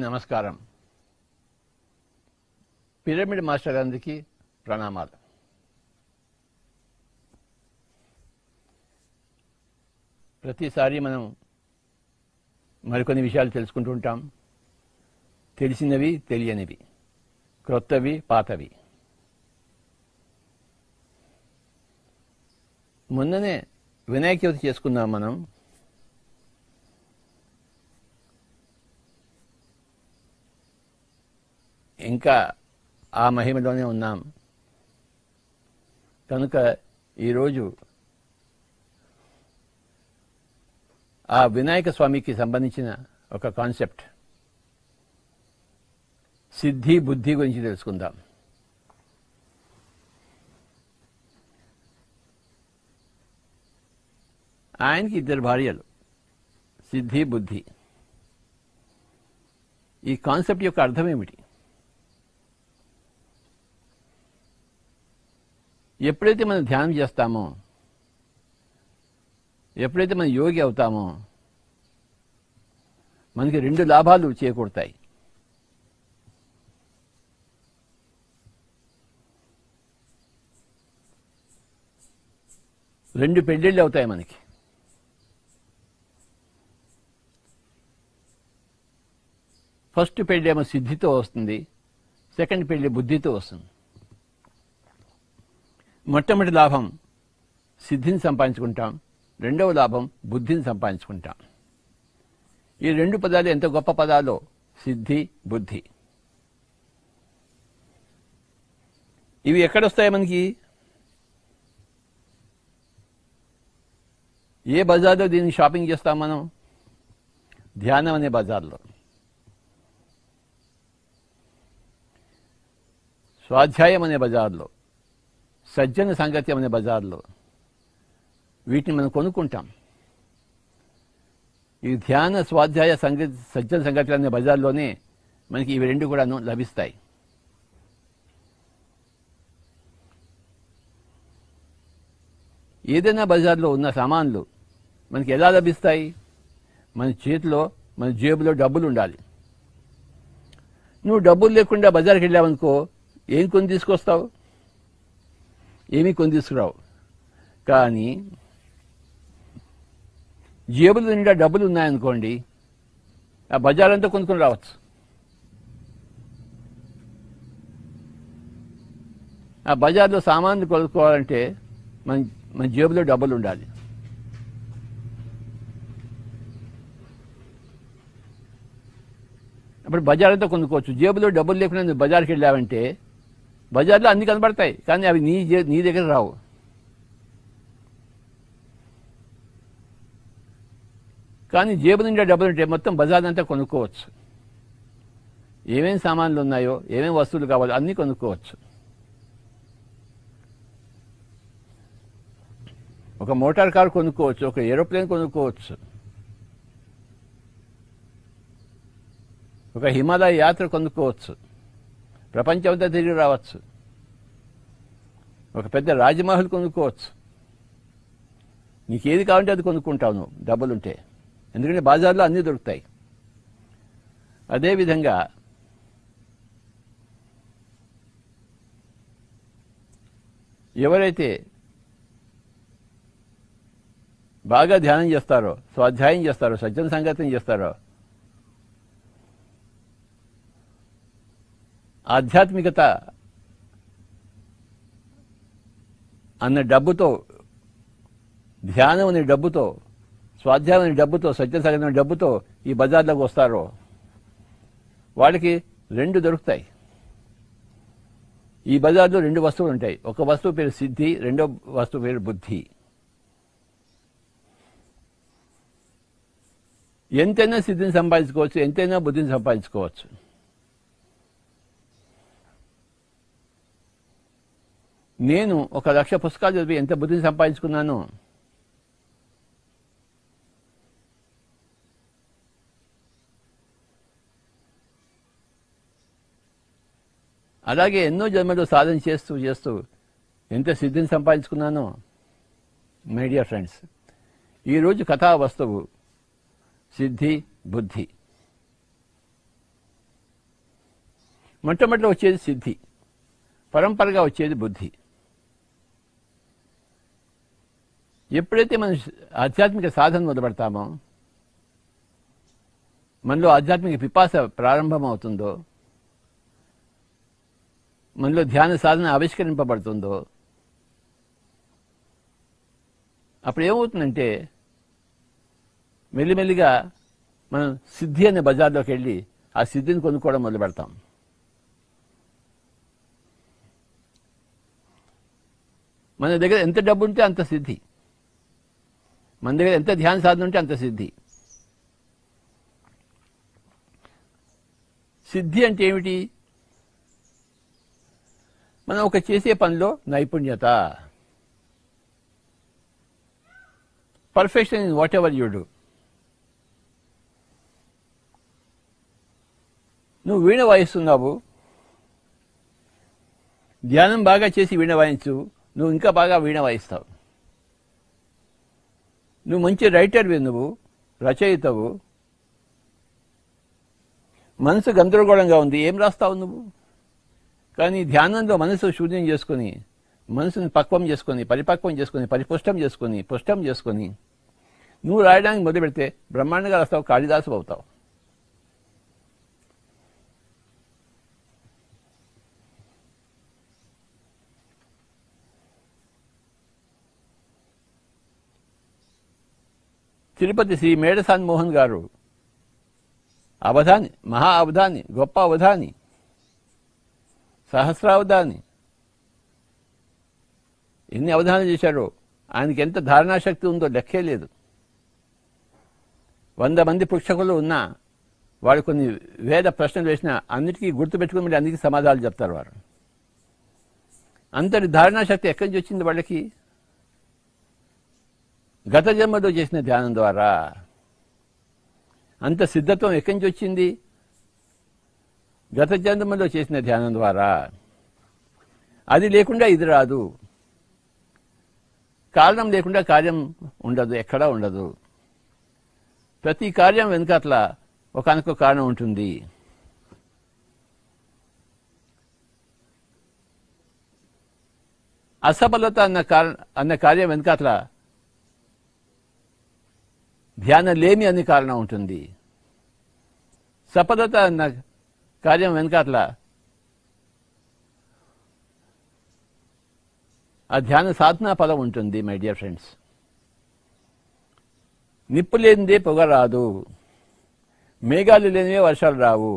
నమస్కారం. Pyramid master గారికి ప్రణామాలు. ప్రతిసారి మనం మరికొన్ని విషయాలు తెలుసుకుంటూ ఉంటాం. తెలిసినవి, తెలియనివి, క్రొత్తవి, పాతవి. మొన్ననే వినాయక చవితి చేసుకున్నాం మనం. ఇంకా ఆ మహిమలోనే ఉన్నాం కనుక ఈరోజు ఆ వినాయక స్వామికి సంబంధించిన ఒక కాన్సెప్ట్ సిద్ధి బుద్ధి గురించి తెలుసుకుందాం. ఆయనకి ఇద్దరు భార్యలు, సిద్ధి బుద్ధి. ఈ కాన్సెప్ట్ యొక్క అర్థం ఏమిటి? ఎప్పుడైతే మనం ధ్యానం చేస్తామో, ఎప్పుడైతే మనం యోగి అవుతామో, మనకి రెండు లాభాలు చేకూరుతాయి. రెండు పెళ్ళిళ్ళు అవుతాయి మనకి. ఫస్ట్ పెళ్ళి ఏమో సిద్ధితో వస్తుంది, సెకండ్ పెళ్ళి బుద్ధితో వస్తుంది. మొట్టమొదటి లాభం సిద్ధిని సంపాదించుకుంటాం, రెండవ లాభం బుద్ధిని సంపాదించుకుంటాం. ఈ రెండు పదాలు ఎంత గొప్ప పదాలో, సిద్ధి బుద్ధి. ఇవి ఎక్కడొస్తాయి మనకి? ఏ బజార్లో దీన్ని షాపింగ్ చేస్తాం మనం? ధ్యానం అనే బజార్లో, స్వాధ్యాయం అనే బజార్లో, సజ్జన సంగత్యం అనే బజార్లో వీటిని మనం కొనుక్కుంటాం. ఈ ధ్యాన స్వాధ్యాయ సజ్జన సంగత్యం అనే బజార్లోనే మనకి ఇవి రెండు కూడాను లభిస్తాయి. ఏదైనా బజార్లో ఉన్న సామాన్లు మనకి ఎలా లభిస్తాయి? మన చేతిలో, మన జేబులో డబ్బులు ఉండాలి. నువ్వు డబ్బులు లేకుండా బజార్కి వెళ్ళావనుకో, ఏం కొని తీసుకొస్తావు? ఏమీ కొని తీసుకురావు. కానీ జేబుల నిండా డబ్బులు ఉన్నాయనుకోండి, ఆ బజారంతా కొనుక్కొని రావచ్చు. ఆ బజార్లో సామాన్లు కొనుక్కోవాలంటే మన జేబులో డబ్బులు ఉండాలి. అప్పుడు బజారంతా కొనుక్కోవచ్చు. జేబులో డబ్బులు లేకుండా నువ్వు బజార్కి వెళ్ళావంటే బజార్లో అన్ని కనబడతాయి, కానీ అవి నీ దగ్గర రావు. కానీ జేబు నిండా డబ్బులు ఉంటే మొత్తం బజార్ అంతా కొనుక్కోవచ్చు. ఏమేమి సామాన్లు ఉన్నాయో, ఏమేమి వస్తువులు కావాలో అన్నీ కొనుక్కోవచ్చు. ఒక మోటార్ కారు కొనుక్కోవచ్చు, ఒక ఏరోప్లేన్ కొనుక్కోవచ్చు, ఒక హిమాలయ యాత్ర కొనుక్కోవచ్చు, ప్రపంచమంతా తిరిగి రావచ్చు, ఒక పెద్ద రాజమహల్ కొనుక్కోవచ్చు. నీకేది కావాలంటే అది కొనుక్కుంటావు నువ్వు డబ్బులుంటే, ఎందుకంటే బజార్లో అన్నీ దొరుకుతాయి. అదేవిధంగా ఎవరైతే బాగా ధ్యానం చేస్తారో, స్వాధ్యాయం చేస్తారో, సజ్జన సంగతం చేస్తారో, ఆధ్యాత్మికత అన్న డబ్బుతో, ధ్యానం అనే డబ్బుతో, స్వాధ్యాయం అనే డబ్బుతో, సజ్జన సంగతం అనే డబ్బుతో ఈ బజార్లోకి వస్తారో వాళ్ళకి రెండు దొరుకుతాయి. ఈ బజార్లో రెండు వస్తువులు ఉంటాయి. ఒక వస్తువు పేరు సిద్ధి, రెండో వస్తువు పేరు బుద్ధి. ఎంతైనా సిద్ధిని సంపాదించుకోవచ్చు, ఎంతైనా బుద్ధిని సంపాదించుకోవచ్చు. నేను 1,00,000 పుస్తకాలు చదివి ఎంత బుద్ధిని సంపాదించుకున్నాను? అలాగే ఎన్నో జన్మలు సాధన చేస్తూ చేస్తూ ఎంత సిద్ధిని సంపాదించుకున్నానో. మై డియర్ ఫ్రెండ్స్, ఈరోజు కథా వస్తువు సిద్ధి బుద్ధి. మొట్టమొదటి వచ్చేది సిద్ధి, పరంపరగా వచ్చేది బుద్ధి. ఎప్పుడైతే మనం ఆధ్యాత్మిక సాధన మొదలుపెడతామో, మనలో ఆధ్యాత్మిక పిపాస ప్రారంభమవుతుందో, మనలో ధ్యాన సాధన ఆవిష్కరింపబడుతుందో, అప్పుడు ఏమవుతుందంటే మెల్లిమెల్లిగా మనం సిద్ధి అనే బజార్లోకి వెళ్ళి ఆ సిద్ధిని కొనుక్కోవడం మొదలు పెడతాం. మన దగ్గర ఎంత డబ్బు ఉంటే అంత సిద్ధి, మన దగ్గర ఎంత ధ్యాన సాధన ఉంటే అంత సిద్ధి. సిద్ధి అంటే ఏమిటి? మనం ఒక చేసే పనిలో నైపుణ్యత, perfection in what ever you do. నువ్వు వీణ వాయిస్తున్నావు, ధ్యానం బాగా చేసి వీణ వాయించు, నువ్వు ఇంకా బాగా వీణ వాయిస్తావు. నువ్వు మంచి రైటర్వి, నువ్వు రచయితవు, మనసు గందరగోళంగా ఉంది, ఏం రాస్తావు నువ్వు? కానీ ధ్యానంలో మనసు శూన్యం చేసుకొని, మనసుని పక్వం చేసుకొని, పరిపక్వం చేసుకొని, పరిపుష్టం చేసుకొని, పుష్టం చేసుకొని నువ్వు రాయడానికి మొదలు పెడితే బ్రహ్మాండంగా రాస్తావు, కాళిదాసు అవుతావు. తిరుపతి శ్రీ మేడసాని మోహన్ గారు అవధాని, మహా అవధాని, గొప్ప అవధాని, సహస్రావధాని, ఎన్ని అవధానాలు చేశారో. ఆయనకి ఎంత ధారణాశక్తి ఉందో లెక్కే లేదు. 100 మంది పుస్తకులు ఉన్నా వాడు కొన్ని వేద ప్రశ్నలు వేసినా అన్నిటికీ గుర్తుపెట్టుకుని మళ్ళీ అన్నిటికీ సమాధానాలు చెప్తారు వారు. అంతటి ధారణాశక్తి ఎక్కడి నుంచి వచ్చింది వాళ్ళకి? గత జన్మలో చేసిన ధ్యానం ద్వారా. అంత సిద్ధత్వం ఎక్కడి నుంచి వచ్చింది? గత జన్మలో చేసిన ధ్యానం ద్వారా. అది లేకుండా ఇది రాదు. కారణం లేకుండా కార్యం ఉండదు, ఎక్కడా ఉండదు. ప్రతి కార్యం వెనుకట్ల ఒకానొక కారణం ఉంటుంది. అసఫలత అన్న కార్యం వెనుకట్ల ధ్యానం లేమి అనే కారణం ఉంటుంది. సఫలత అన్న కార్యం వెనుకట్ల ఆ ధ్యాన సాధనా ఫలం ఉంటుంది. మై డియర్ ఫ్రెండ్స్, నిప్పు లేనిదే పొగ రాదు, మేఘాలు లేనివే వర్షాలు రావు.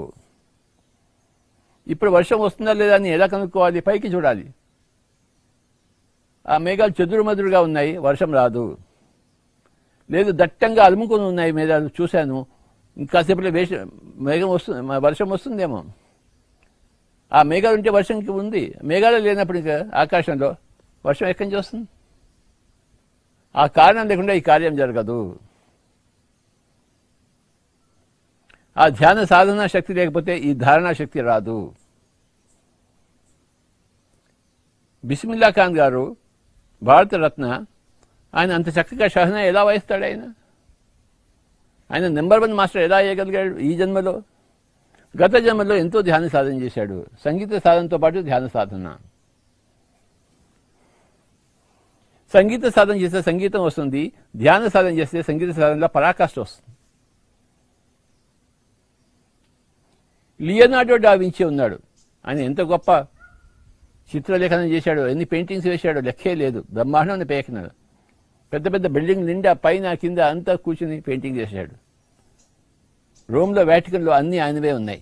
ఇప్పుడు వర్షం వస్తుందా లేదా అని ఎలా కనుక్కోవాలి? పైకి చూడాలి. ఆ మేఘాలు చెదురుమదురుగా ఉన్నాయి, వర్షం రాదు. లేదు, దట్టంగా అలుముకొని ఉన్నాయి మేఘాలు, చూశాను, ఇంకాసేపులో వర్షం వస్తుందేమో. ఆ మేఘాలు ఉంటే వర్షంకి ఉంది, మేఘాలు లేనప్పుడు ఇంకా ఆకాశంలో వర్షం ఎక్కడి నుంచి వస్తుంది? ఆ కారణం లేకుండా ఈ కార్యం జరగదు. ఆ ధ్యాన సాధనా శక్తి లేకపోతే ఈ ధారణా శక్తి రాదు. బిస్మిల్లా ఖాన్ గారు భారతరత్న, ఆయన అంత చక్కగా షహనా ఎలా వాయిస్తాడు? ఆయన నెంబర్ 1 మాస్టర్ ఎలా అయ్యగలిగాడు ఈ జన్మలో? గత జన్మలో ఎంతో ధ్యాన సాధన చేశాడు. సంగీత సాధనతో పాటు ధ్యాన సాధన. సంగీత సాధన చేస్తే సంగీతం వస్తుంది, ధ్యాన సాధన చేస్తే సంగీత సాధనలో పరాకాష్ఠ వస్తుంది. లియోనార్డో డా వించి ఉన్నాడు. ఆయన ఎంత గొప్ప చిత్రలేఖనం చేశాడు, ఎన్ని పెయింటింగ్స్ వేశాడో లెక్కే లేదు. బ్రహ్మాండమైన పేకినాడు. పెద్ద పెద్ద బిల్డింగ్ నిండా పైన కింద అంతా కూర్చుని పెయింటింగ్ చేశాడు. రోమ్లో వాటికన్లో అన్నీ ఆయనవే ఉన్నాయి.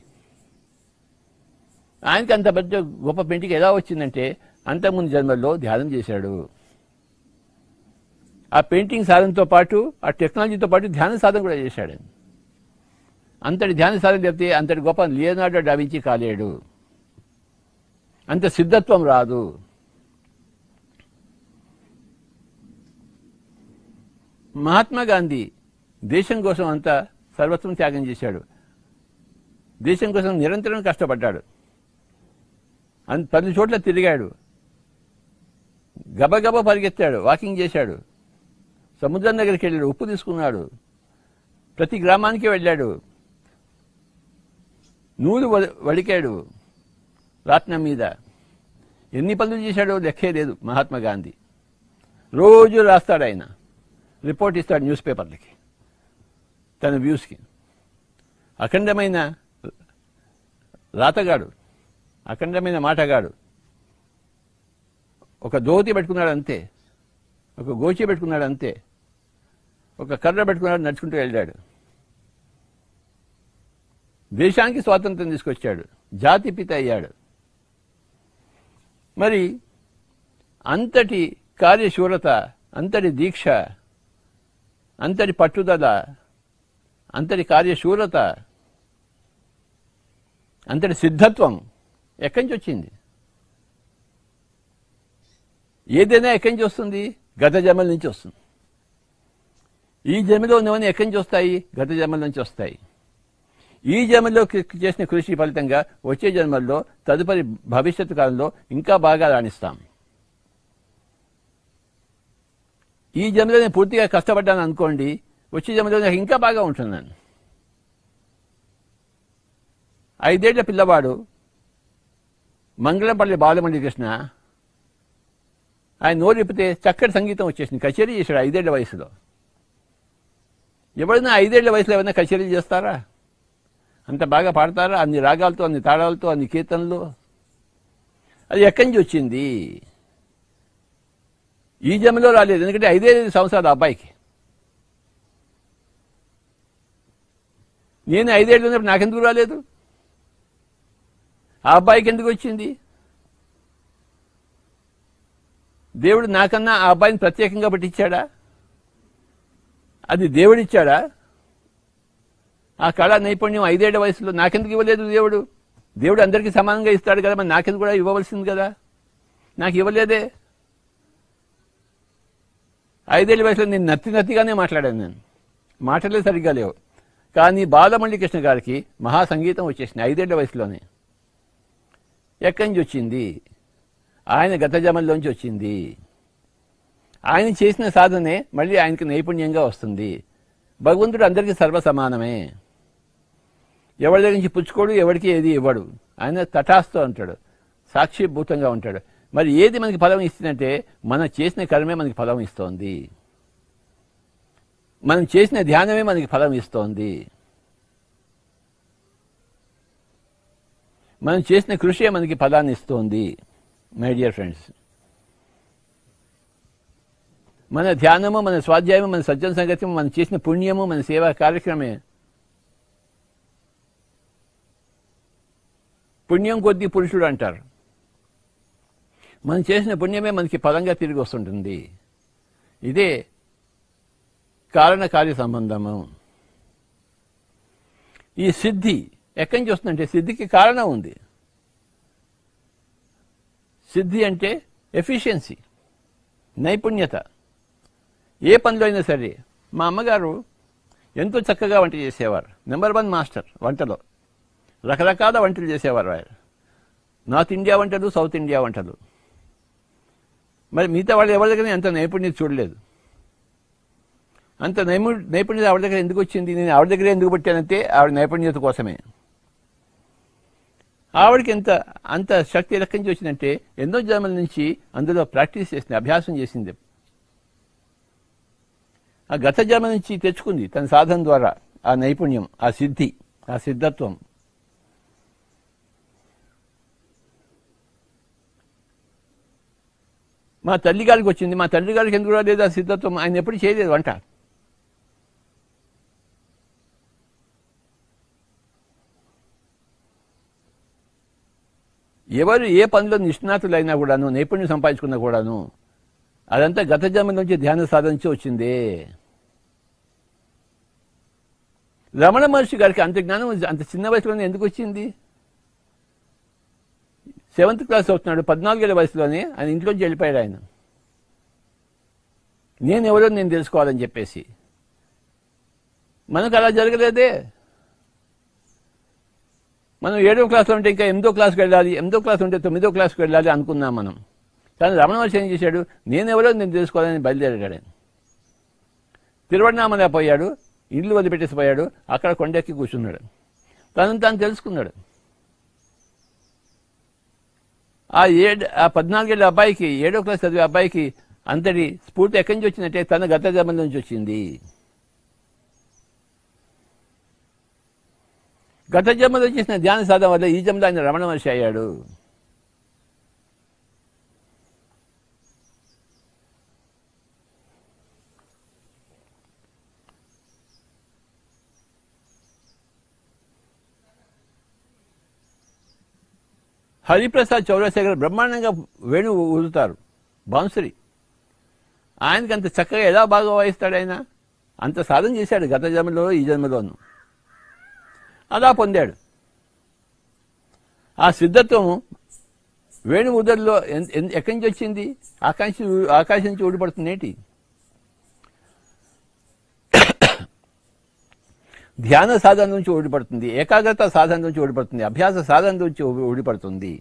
ఆయనకి అంత పెద్ద గొప్ప పెయింటింగ్ ఎలా వచ్చిందంటే అంతకుముందు జన్మల్లో ధ్యానం చేశాడు. ఆ పెయింటింగ్ సాధనతో పాటు, ఆ టెక్నాలజీతో పాటు ధ్యాన సాధన కూడా చేశాడు. అంతటి ధ్యాన సాధన చెప్తే అంతటి గొప్ప లియోనార్డో డా వించి కాలేడు. అంత సిద్ధత్వం రాదు. మహాత్మా గాంధీ దేశం కోసం అంతా సర్వస్వం త్యాగం చేశాడు. దేశం కోసం నిరంతరం కష్టపడ్డాడు. 10 చోట్ల తిరిగాడు. గబగబ పరిగెత్తాడు, వాకింగ్ చేశాడు, సముద్రం దగ్గరికి వెళ్ళాడు, ఉప్పు తీసుకున్నాడు, ప్రతి గ్రామానికి వెళ్ళాడు, నూలు వడికాడు, రాట్నం మీద ఎన్ని పనులు చేశాడో లెక్కే లేదు మహాత్మా గాంధీ. రోజు రాస్తాడు ఆయన, రిపోర్ట్ ఇస్తాడు న్యూస్ పేపర్లకి తన వ్యూస్కి. అఖండమైన రాతగాడు, అఖండమైన మాటగాడు. ఒక ధోతి పెట్టుకున్నాడు అంతే, ఒక గోచి పెట్టుకున్నాడు అంతే, ఒక కర్ర పెట్టుకున్నాడు, నడుచుకుంటూ వెళ్ళాడు. దేశానికి స్వాతంత్రం తీసుకొచ్చాడు, జాతిపిత అయ్యాడు. మరి అంతటి కార్యశూరత, అంతటి దీక్ష, అంతటి పట్టుదల, అంతటి కార్యశూరత, అంతటి సిద్ధత్వం ఎక్కడి నుంచి వచ్చింది? ఏదైనా ఎక్కడి నుంచి వస్తుంది? గత జన్మల నుంచి వస్తుంది. ఈ జన్మలో ఉన్నవన్నీ ఎక్కడి నుంచి వస్తాయి? గత జన్మల నుంచి వస్తాయి. ఈ జన్మలో చేసిన కృషి ఫలితంగా వచ్చే జన్మల్లో, తదుపరి భవిష్యత్తు కాలంలో ఇంకా బాగా రాణిస్తాం. ఈ జన్మలో నేను పూర్తిగా కష్టపడ్డాను అనుకోండి, వచ్చే జన్మలో నాకు ఇంకా బాగా ఉంటున్నాను. 5 ఏళ్ల పిల్లవాడు మంగళంపల్లి బాలమురళీకృష్ణ, ఆయన నోరిపితే చక్కటి సంగీతం వచ్చేసింది, కచేరీ చేశాడు 5 ఏళ్ల వయసులో. ఎవరైనా 5 ఏళ్ల వయసులో ఏమైనా కచేరీలు చేస్తారా? అంత బాగా పాడతారా? అన్ని రాగాలతో, అన్ని తాళాలతో, అన్ని కీర్తనలు. అది ఎక్కడి నుంచి వచ్చింది? ఈ జన్మలో రాలేదు, ఎందుకంటే 5 సంవత్సరాలు అబ్బాయికి. నేను 5 ఏళ్ళు ఉన్నప్పుడు నాకెందుకు రాలేదు? ఆ అబ్బాయికి ఎందుకు వచ్చింది? దేవుడు నాకన్నా ఆ అబ్బాయిని ప్రత్యేకంగా పట్టించాడా? అది దేవుడిచ్చాడా? ఆ కళా నైపుణ్యం 5 ఏళ్ల వయసులో నాకెందుకు ఇవ్వలేదు దేవుడు? దేవుడు అందరికీ సమానంగా ఇస్తాడు కదా, మరి నాకెందుకు కూడా ఇవ్వవలసింది కదా? నాకు ఇవ్వలేదే. 5 ఏళ్ల వయసులో నేను నత్తిగానే మాట్లాడాను, నేను మాటలే సరిగ్గా లేవు. కానీ బాలమురళీకృష్ణ గారికి మహాసంగీతం వచ్చేసింది 5 ఏళ్ల వయసులోనే. ఎక్కడి నుంచి వచ్చింది? ఆయన గత జన్మల్లోంచి వచ్చింది. ఆయన చేసిన సాధనే మళ్ళీ ఆయనకి నైపుణ్యంగా వస్తుంది. భగవంతుడు అందరికీ సర్వసమానమే, ఎవరి దగ్గర నుంచి పుచ్చుకోడు, ఎవరికి ఏది ఇవ్వడు. ఆయన తటాస్తు అంటాడు, సాక్షిభూతంగా ఉంటాడు. మరి ఏది మనకి ఫలం ఇస్తుందంటే మనం చేసిన కర్మే మనకి ఫలం ఇస్తోంది, మనం చేసిన ధ్యానమే మనకి ఫలం ఇస్తోంది, మనం చేసిన కృషి మనకి ఫలాన్ని ఇస్తోంది. మై డియర్ ఫ్రెండ్స్, మన ధ్యానము, మన స్వాధ్యాయము, మన సజ్జన సంగత్యము, మనం చేసిన పుణ్యము, మన సేవా కార్యక్రమే. పుణ్యం కొద్దీ పురుషుడు అంటారు. మనం చేసిన పుణ్యమే మనకి ఫలంగా తిరిగి వస్తుంటుంది. ఇదే కారణకార్య సంబంధము. ఈ సిద్ధి ఎక్కడి నుంచి వస్తుందంటే సిద్ధికి కారణం ఉంది. సిద్ధి అంటే ఎఫిషియన్సీ, నైపుణ్యత. ఏ పనిలో అయినా సరే. మా అమ్మగారు ఎంతో చక్కగా వంట చేసేవారు, నెంబర్ 1 మాస్టర్ వంటలో. రకరకాల వంటలు చేసేవారు ఆయన, నార్త్ ఇండియా వంటలు, సౌత్ ఇండియా వంటలు. మరి మిగతా వాళ్ళ ఎవరి దగ్గర అంత నైపుణ్యత చూడలేదు. అంత నైపుణ్యత ఆవిడ దగ్గర ఎందుకు వచ్చింది? నేను ఆవిడ దగ్గర ఎందుకు పెట్టానంటే ఆవిడ నైపుణ్యత కోసమే. ఆవిడకి అంత శక్తి ఎక్కడి నుంచి వచ్చిందంటే ఎన్నో జన్మల నుంచి అందులో ప్రాక్టీస్ చేసింది, అభ్యాసం చేసింది. ఆ గత జన్మ నుంచి తెచ్చుకుంది తన సాధన ద్వారా ఆ నైపుణ్యం, ఆ సిద్ధి, ఆ సిద్ధత్వం. మా తల్లి గారికి వచ్చింది. మా తల్లి గారికి ఎందుకు రాలేదు ఆ సిద్ధత్వం? ఆయన ఎప్పుడు చేయలేదు వంట. ఎవరు ఏ పనిలో నిష్ణాతులైనా కూడాను, నైపుణ్యం సంపాదించుకున్నా కూడాను, అదంతా గత జన్మ నుంచి ధ్యాన సాధించి వచ్చిందే. రమణ మహర్షి గారికి అంత జ్ఞానం అంత చిన్న వయసులోనే ఎందుకు వచ్చింది? 7th క్లాస్ అవుతున్నాడు, 14 ఏళ్ల వయసులోనే ఆయన ఇంట్లోంచి వెళ్ళిపోయాడు. ఆయన నేనెవరో నేను తెలుసుకోవాలని చెప్పేసి. మనకు అలా జరగలేదే. మనం 7వ క్లాస్లో ఉంటే ఇంకా 8వ క్లాస్కి వెళ్ళాలి, 8వ క్లాస్ ఉంటే 9వ క్లాస్కి వెళ్ళాలి అనుకున్నాం మనం. కానీ రమణ మహర్షి ఏం చేశాడు? నేనెవరో నేను తెలుసుకోవాలని బయలుదేరాడు. తిరువణామల పోయాడు, ఇల్లు వదిలిపెట్టేసిపోయాడు, అక్కడ కొండెక్కి కూర్చున్నాడు, తనను తాను తెలుసుకున్నాడు. ఆ 14 ఏళ్ల అబ్బాయికి 7వ క్లాస్ చదివే అబ్బాయికి అంతటి స్ఫూర్తి ఎక్కడి నుంచి వచ్చిందంటే తన గత జన్మ నుంచి వచ్చింది. గత జన్మలో చేసిన ధ్యాన సాధన వల్ల ఈ జన్మలో ఆయన రమణ మహర్షి అయ్యాడు. హరిప్రసాద్ చౌరశేఖర్ బ్రహ్మాండంగా వేణువు ఊదుతారు, బాన్సరి. ఆయనకి అంత చక్కగా ఎలా బాగా వాయిస్తాడు ఆయన? అంత సాధన చేశాడు గత జన్మలో ఈ జన్మలోనూ, అలా పొందాడు. ఆ సిద్ధత్వం వేణు ఊదల్లో ఎక్కడి నుంచి వచ్చింది? ఆకాశం నుంచి ఊడిపడుతుంది ఏంటి? ధ్యాన సాధన నుంచి ఊడిపడుతుంది, ఏకాగ్రత సాధన నుంచి ఊడిపడుతుంది, అభ్యాస సాధన నుంచి ఊడిపడుతుంది.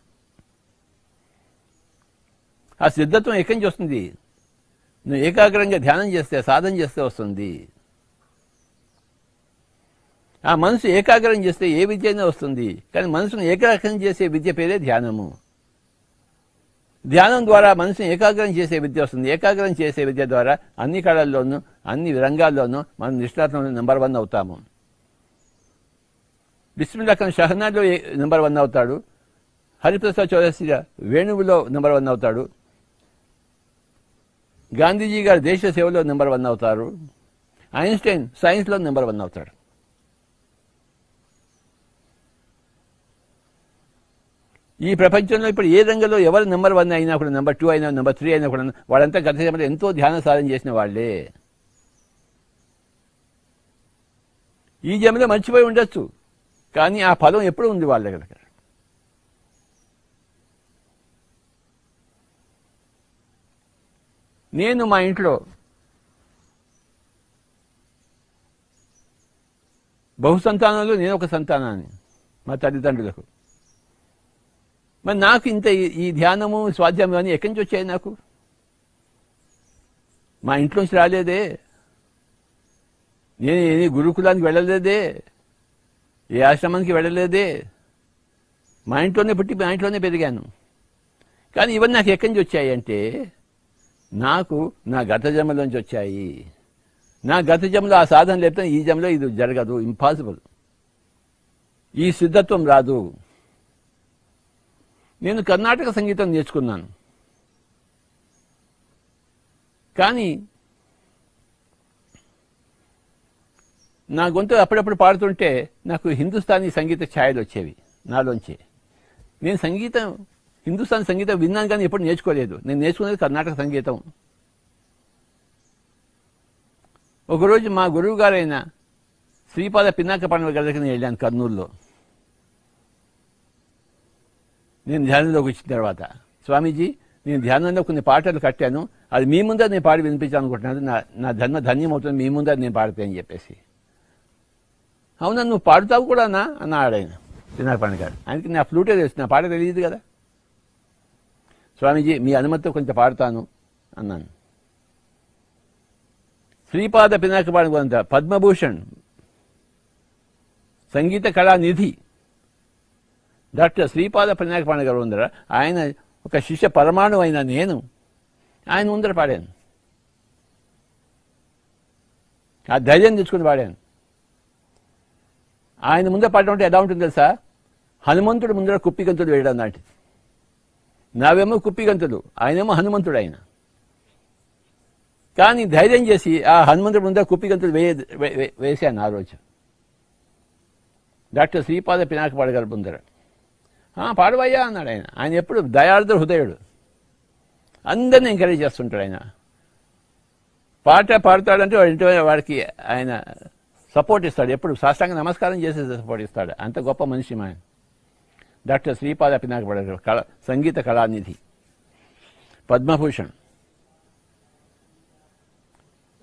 ఆ సిద్ధత్వం ఎక్కడి నుంచి వస్తుంది? నువ్వు ఏకాగ్రంగా ధ్యానం చేస్తే, సాధన చేస్తే వస్తుంది. ఆ మనసు ఏకాగ్రం చేస్తే ఏ విద్య అయినా వస్తుంది. కానీ మనసును ఏకాగ్రం చేసే విద్య పేరే ధ్యానము. ధ్యానం ద్వారా మనసుని ఏకాగ్రం చేసే విద్య వస్తుంది. ఏకాగ్రం చేసే విద్య ద్వారా అన్ని కళల్లోనూ అన్ని రంగాల్లోనూ మనం నిష్ణాతంలో నెంబర్ 1 అవుతాము. బిస్మిల్లా ఖాన్ షహనాద్లో నెంబర్ 1 అవుతాడు. హరిప్రసాద్ చౌరసిగా వేణువులో నెంబర్ 1 అవుతాడు. గాంధీజీ గారు దేశ సేవలో నెంబర్ 1 అవుతారు. ఐన్స్టైన్ సైన్స్లో నెంబర్ 1 అవుతాడు. ఈ ప్రపంచంలో ఇప్పుడు ఏ రంగంలో ఎవరు నెంబర్ 1 అయినా కూడా, నెంబర్ 2 అయినా, నెంబర్ 3 అయినా కూడా వాళ్ళంతా గత జన్మలో ఎంతో ధ్యాన సాధన చేసిన వాళ్లే. ఈ జన్మలో మర్చిపోయి ఉండొచ్చు, కానీ ఆ ఫలం ఎప్పుడు ఉంది వాళ్ళ దగ్గర. నేను మా ఇంట్లో బహుసంతానంలో నేను ఒక సంతానాన్ని మా తల్లిదండ్రులకు. మరి నాకు ఇంత ఈ ధ్యానము స్వాధ్యాయం అని ఎక్కడి నుంచి వచ్చాయి? నాకు మా ఇంట్లోంచి రాలేదే. నేను ఏ గురుకులానికి వెళ్ళలేదే, ఏ ఆశ్రమానికి వెళ్ళలేదే. మా ఇంట్లోనే పుట్టి మా ఇంట్లోనే పెరిగాను. కానీ ఇవన్నీ నాకు ఎక్కడి నుంచి వచ్చాయి అంటే నాకు నా గత జన్మలోంచి వచ్చాయి. నా గత జన్మలో ఆ సాధన లేకపోతే ఈ జన్మలో ఇది జరగదు, ఇంపాసిబుల్. ఈ సిద్ధత్వం రాదు. నేను కర్ణాటక సంగీతం నేర్చుకున్నాను, కానీ నా గొంతు అప్పుడప్పుడు పాడుతుంటే నాకు హిందుస్థానీ సంగీత ఛాయలు వచ్చేవి నాలోంచి. నేను హిందుస్థానీ సంగీతం విన్నాను కానీ ఎప్పుడు నేర్చుకోలేదు. నేను నేర్చుకునేది కర్ణాటక సంగీతం. ఒకరోజు మా గురువు గారైన శ్రీపాద పినాక పండుగ గారి దగ్గరికి నేను వెళ్ళాను కర్నూలులో. నేను ధ్యానంలోకి వచ్చిన తర్వాత, స్వామీజీ నేను ధ్యానంలో కొన్ని పాటలు కట్టాను, అది మీ ముందర నేను పాడి వినిపించాను అనుకుంటున్నాను, నా జన్మ ధన్యం అవుతుంది మీ ముందర నేను పాడితే అని చెప్పేసి. అవునా, నువ్వు పాడుతావు కూడానా అన్నాడు ఆయన, పినాక పండుగ గారు. ఆయనకి నా ఫ్లూటే తెలుసు, నా పాట తెలియదు కదా. స్వామీజీ మీ అనుమతితో కొంచెం పాడుతాను అన్నాను. శ్రీపాద పినాక పండుగ పద్మభూషణ్ సంగీత కళానిధి డాక్టర్ శ్రీపాద పినాక పండుగ గారు ముందర, ఆయన ఒక శిష్య పరమాణు అయిన నేను ఆయన ముందర పాడాను. ఆ ధైర్యం తెచ్చుకుని పాడాను. ఆయన ముందర పాడడం అంటే ఎలా ఉంటుంది తెలుసా? హనుమంతుడు ముందర కుప్పిగంతులు వేయడం లాంటిది. నావేమో కుప్పిగంతులు, ఆయనేమో హనుమంతుడు. ఆయన కానీ ధైర్యం చేసి ఆ హనుమంతుడి ముందర కుప్పిగంతులు వేశాను ఆ రోజు డాక్టర్ శ్రీపాద పినాక పండుగ గారి ముందర. పాడవయ్యా అన్నాడు ఆయన. ఆయన ఎప్పుడు దయార్థ హృదయుడు, అందరినీ ఎంకరేజ్ చేస్తుంటాడు. ఆయన పాట పాడతాడంటే వాడికి ఆయన సపోర్ట్ ఇస్తాడు, ఎప్పుడు సాష్టాంగ నమస్కారం చేసి సపోర్ట్ ఇస్తాడు. అంత గొప్ప మనిషి ఆయన డాక్టర్ శ్రీపాద పినాక పండుగ గారు, సంగీత కళానిధి, పద్మభూషణ్.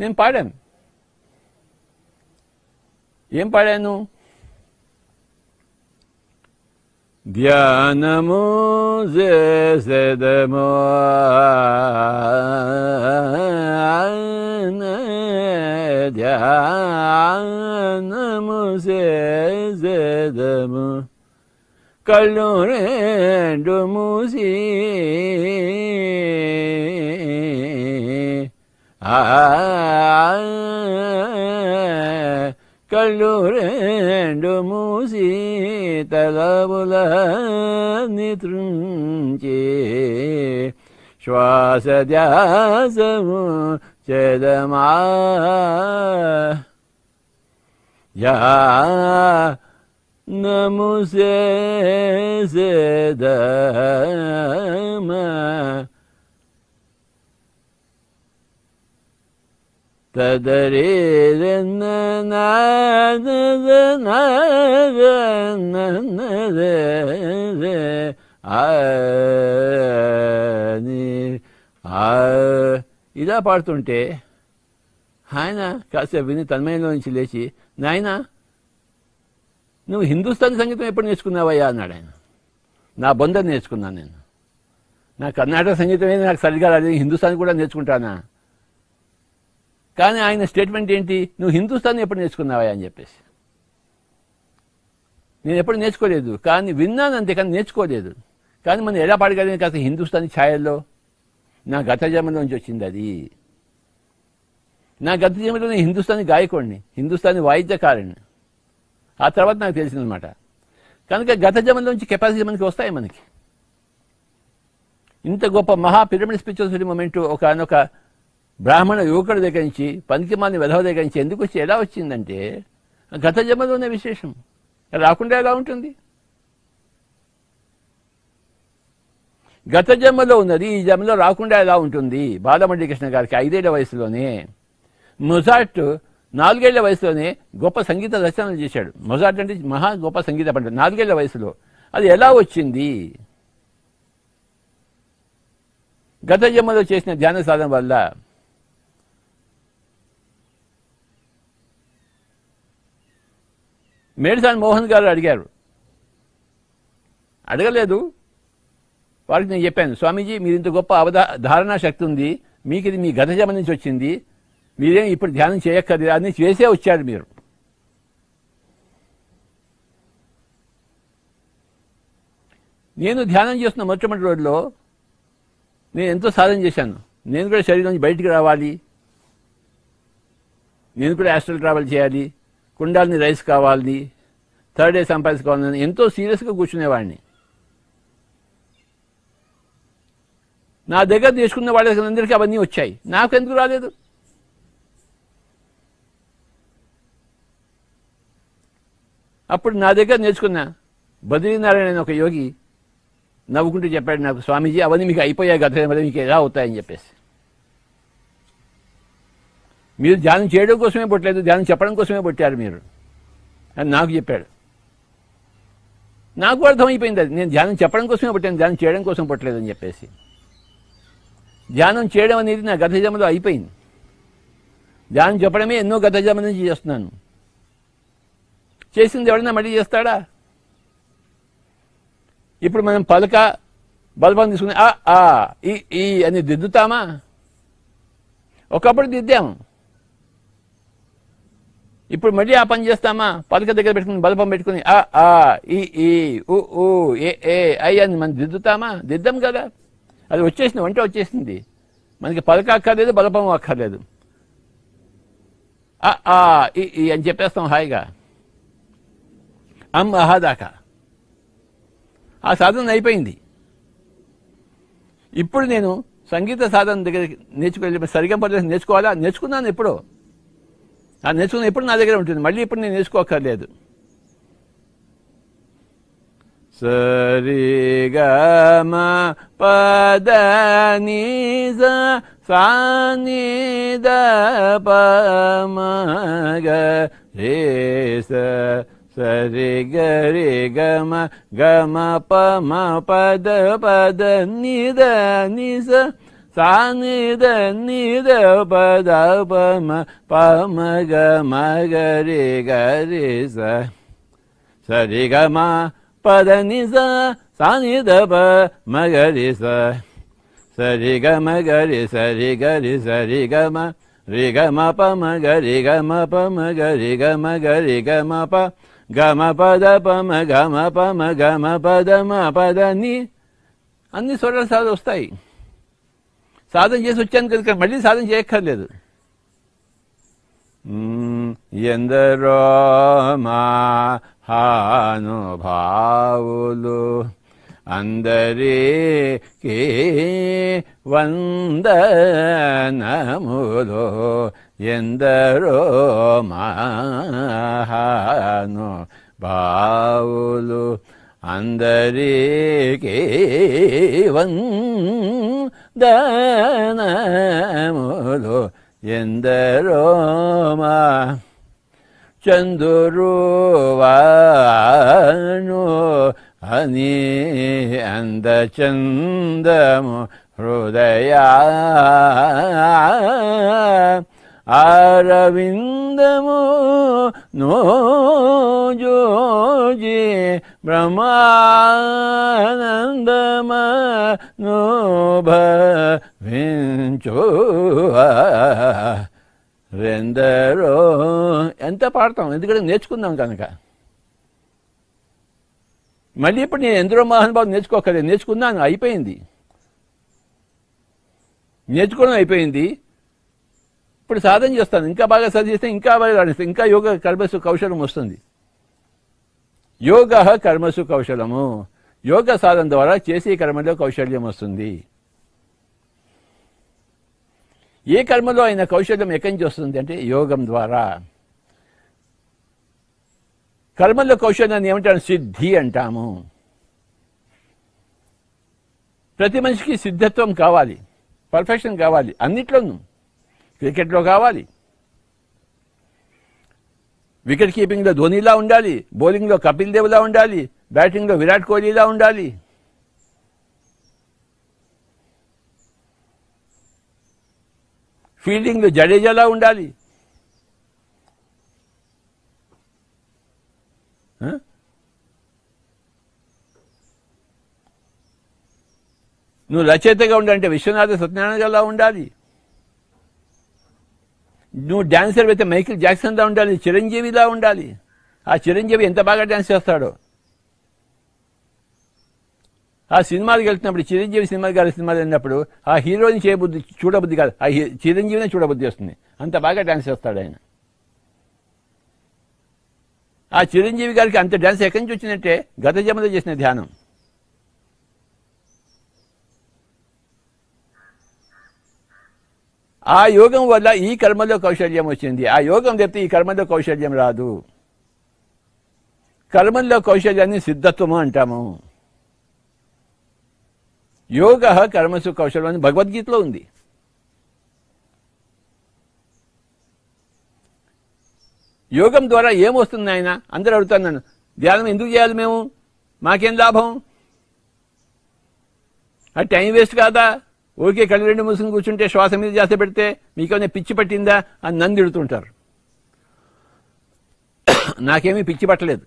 నేను పాడాను. ఏం పాడాను? ధ్యానము చేసేదము ధ్యానము చేసేదము కళ్ళు రెండు మూసి కళ్ళు రెండు మూసి తలముల నితృంచే శ్వాస ధ్యాసము చెదమా యా నముసే సేదమ తదరే ఇలా పాడుతుంటే ఆయన కాసేపు విని తన్మయంలో నుంచి లేచి, నాయనా నువ్వు హిందుస్థానీ సంగీతం ఎప్పుడు నేర్చుకున్నావయ్యా అన్నాడు ఆయన. నా బొంద నేర్చుకున్నాను నేను, నా కర్ణాటక సంగీతం ఏది నాకు సరిగా రాదు, హిందుస్థానీ కూడా నేర్చుకుంటానా. కానీ ఆయన స్టేట్మెంట్ ఏంటి, నువ్వు హిందుస్థానీ ఎప్పుడు నేర్చుకున్నావా అని చెప్పేసి. నేను ఎప్పుడు నేర్చుకోలేదు, కానీ విన్నాను అంతే, కానీ నేర్చుకోలేదు. కానీ మనం ఎలా పాడగలిగిన కాస్త హిందుస్థానీ ఛాయల్లో నా గత జన్మలోంచి వచ్చింది అది. నా గత జన్మలో నేను హిందుస్థానీ గాయకుడిని, హిందుస్థానీ వాయిద్యకారుడిని. ఆ తర్వాత నాకు తెలిసిందనమాట. కనుక గత జన్మలోంచి కెపాసిటీ మనకి వస్తాయి. మనకి ఇంత గొప్ప మహా పిరమిడ్ స్పిరిచువల్ మూమెంట్ ఒక బ్రాహ్మణ యువకుడి దగ్గర నుంచి, పనికిమాలిన వెధవ దగ్గర నుంచి ఎందుకు వచ్చి ఎలా వచ్చిందంటే గత జన్మలోనే విశేషం. రాకుండా ఎలా ఉంటుంది? గత జన్మలో ఉన్నది ఈ జన్మలో రాకుండా ఎలా ఉంటుంది? బాలమురళీ కృష్ణ గారికి 5 ఏళ్ల వయసులోనే, మొజార్ట్ 4 ఏళ్ల వయసులోనే గొప్ప సంగీత రచనలు చేశాడు. మొజార్ట్ అంటే మహా గొప్ప సంగీత పండితుడు, 4 ఏళ్ల వయసులో. అది ఎలా వచ్చింది? గత జన్మలో చేసిన ధ్యాన సాధన వల్ల. మేడిసాని మోహన్ గారు అడిగారు, అడగలేదు, వారికి నేను చెప్పాను, స్వామీజీ మీరు ఇంత గొప్ప ధారణా శక్తి ఉంది, మీకు ఇది మీ గత జన్మ నుంచి వచ్చింది, మీరేం ఇప్పుడు ధ్యానం చేయక్కర్లేదు, అన్ని చేసే వచ్చారు మీరు. నేను ధ్యానం చేస్తున్న మొట్టమొదటి రోజులో నేను ఎంతో సాధన చేశాను. నేను కూడా శరీరం నుంచి బయటికి రావాలి, నేను కూడా యాస్ట్రల్ ట్రావెల్ చేయాలి, కుండాలని రైస్ కావాలి, థర్డ్ డే సంపాదించుకోవాలని ఎంతో సీరియస్గా కూర్చునేవాడిని. నా దగ్గర నేర్చుకున్న వాళ్ళందరికీ అవన్నీ వచ్చాయి, నాకు ఎందుకు రాలేదు? అప్పుడు నా దగ్గర నేర్చుకున్న బద్రీనారాయణ ఒక యోగి నవ్వుకుంటూ చెప్పాడు నాకు, స్వామీజీ అవన్నీ మీకు అయిపోయాయి గత జన్మలో, మీకు ఎలా అవుతాయని చెప్పేసి. మీరు ధ్యానం చేయడం కోసమే పుట్టలేదు, ధ్యానం చెప్పడం కోసమే పుట్టారు మీరు అని నాకు చెప్పాడు. నాకు అర్థమైపోయింది అది, నేను ధ్యానం చెప్పడం కోసమే పుట్టాను, ధ్యానం చేయడం కోసం పుట్టలేదని చెప్పేసి. ధ్యానం చేయడం అనేది నా గత జన్మలో అయిపోయింది. ధ్యానం చెప్పడమే ఎన్నో గత జన్మ నుంచి చేస్తున్నాను. చేసింది ఎవడన్నా మళ్ళీ చేస్తాడా? ఇప్పుడు మనం పలక బల్బం తీసుకుని ఈ అని దిద్దుతామా? ఒకప్పుడు దిద్దాము, ఇప్పుడు మళ్ళీ ఆ పని చేస్తామా? పలక దగ్గర పెట్టుకుని బల్బం పెట్టుకుని ఈ ఏ ఐ అని మనం దిద్దుతామా? దిద్దాం కదా. అది వచ్చేసింది, వంట వచ్చేసింది. మనకి పలక అక్కర్లేదు, బలపం అక్కర్లేదు. ఈ అని చెప్పేస్తాం హాయిగా, అహా దాకా. ఆ సాధన అయిపోయింది. ఇప్పుడు నేను సంగీత సాధన దగ్గర నేర్చుకోవాలి, సరిగం పద్ధతి నేర్చుకోవాలా? నేర్చుకున్నాను ఎప్పుడో. ఆ నేర్చుకున్న ఎప్పుడు నా దగ్గర ఉంటుంది, మళ్ళీ ఇప్పుడు నేను నేర్చుకోక్కర్లేదు. సరి గ మ పద ని సా ని ద ప మ గ రే స సరి గ రే గ మ ప మ పద పద ని ద ని స సా ని ద ని ద ప ద ప మ ప మ గ రే స సరి గ మ పద ని స సా ని ద ప మ గ రి స సరి గ మ గ రి సరి గ రి సరి గ మ రి గ మ ప మ గ రి గ మ ప మ గ రి గ మ గ రి గ మ ప గమ పద పమ గమ పమ గమ పద మ పద ని అన్ని స్వరాల సాధన వస్తాయి. సాధన చేసి వచ్చాను కనుక మళ్ళీ సాధన చేయక్కర్లేదు. ఎందరో మహానుభావులు అందరికీ వందనములు, ఎందరో మహానుభావులు అందరికీ వందనములు, ఎందరో మా చందురువాను అని అందచందము హృదయ అరవిందము నోజోజి బ్రహ్మానందమనుభవించు రెందరో. ఎంత పాడతాం, ఎందుకంటే నేర్చుకుందాం కనుక. మళ్ళీ ఇప్పుడు నేను ఎందరో మహానుభావులు నేర్చుకోకలేదు, నేర్చుకున్నాను, అయిపోయింది. నేర్చుకోవడం అయిపోయింది. ఇప్పుడు సాధన చేస్తాను, ఇంకా బాగా సాధన చేస్తే ఇంకా బాగా రాణిస్తాను, ఇంకా యోగ కర్మసు కౌశలం వస్తుంది. యోగ కర్మసు కౌశలము, యోగ సాధన ద్వారా చేసే కర్మలో కౌశల్యం వస్తుంది. ఏ కర్మలో అయినా కౌశల్యం ఎక్కడి నుంచి వస్తుంది అంటే యోగం ద్వారా. కర్మల్లో కౌశల్యాన్ని ఏమంటారు? సిద్ధి అంటాము. ప్రతి మనిషికి సిద్ధత్వం కావాలి, పర్ఫెక్షన్ కావాలి, అన్నిట్లోనూ. క్రికెట్లో కావాలి, వికెట్ కీపింగ్లో ధోనీలా ఉండాలి, బౌలింగ్లో కపిల్ దేవ్లా ఉండాలి, బ్యాటింగ్లో విరాట్ కోహ్లీలా ఉండాలి. ఫీల్డింగ్లో జడేజాలా ఉండాలి. నువ్వు రచయితగా ఉండాలంటే విశ్వనాథ సత్యనారాయణలా ఉండాలి. నువ్వు డాన్సర్ అయితే మైకిల్ జాక్సన్లా ఉండాలి, చిరంజీవిలా ఉండాలి. ఆ చిరంజీవి ఎంత బాగా డాన్స్ చేస్తాడో. ఆ సినిమాలకు వెళ్తున్నప్పుడు, చిరంజీవి సినిమాలు గారి సినిమాలు వెళ్ళినప్పుడు ఆ హీరోని చూడబుద్ధి కాదు, ఆ చిరంజీవినే చూడబుద్ధి వస్తుంది, అంత బాగా డాన్స్ చేస్తాడు ఆయన. ఆ చిరంజీవి గారికి అంత డాన్స్ ఎక్కడి నుంచి వచ్చిందంటే గత జన్మలో చేసిన ధ్యానం. ఆ యోగం వల్ల ఈ కర్మలో కౌశల్యం వచ్చింది. ఆ యోగం చెప్తే ఈ కర్మలో కౌశల్యం రాదు. కర్మల్లో కౌశల్యాన్ని సిద్ధత్వము అంటాము. యోగ కర్మసు కౌశలం అని భగవద్గీతలో ఉంది. యోగం ద్వారా ఏమొస్తుంది ఆయన? అందరూ అడుగుతాను నన్ను, ధ్యానం ఎందుకు చేయాలి మేము, మాకేం లాభం, అది టైం వేస్ట్ కాదా, ఊరికే కళ్ళు రెండు మూసుకుని కూర్చుంటే శ్వాస మీద జాస్తి పెడితే మీకేమైనా పిచ్చి పట్టిందా అని నన్ను తిడుతుంటారు. నాకేమీ పిచ్చి పట్టలేదు,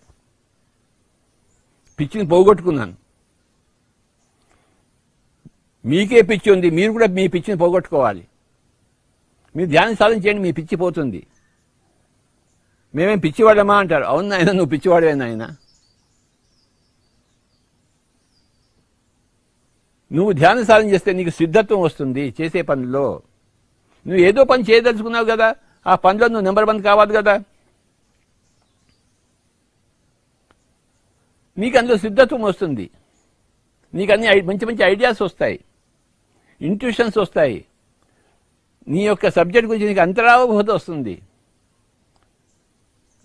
పిచ్చిని పోగొట్టుకున్నాను. మీకే పిచ్చి ఉంది, మీరు కూడా మీ పిచ్చిని పోగొట్టుకోవాలి. మీరు ధ్యానం సాధన చేయండి, మీ పిచ్చి పోతుంది. మేమేం పిచ్చివాడమా అంటారు. అవును ఆయన, నువ్వు పిచ్చివాడేనా ఆయన. నువ్వు ధ్యాన సాధన చేస్తే నీకు సిద్ధత్వం వస్తుంది చేసే పనుల్లో. నువ్వు ఏదో పని చేయదలుచుకున్నావు కదా, ఆ పనిలో నువ్వు నెంబర్ 1 కావాలి కదా. నీకు అందులో సిద్ధత్వం వస్తుంది, నీకు అన్ని మంచి మంచి ఐడియాస్ వస్తాయి, ఇంట్యూషన్స్ వస్తాయి, నీ యొక్క సబ్జెక్ట్ గురించి నీకు అంతరావబోధ వస్తుంది.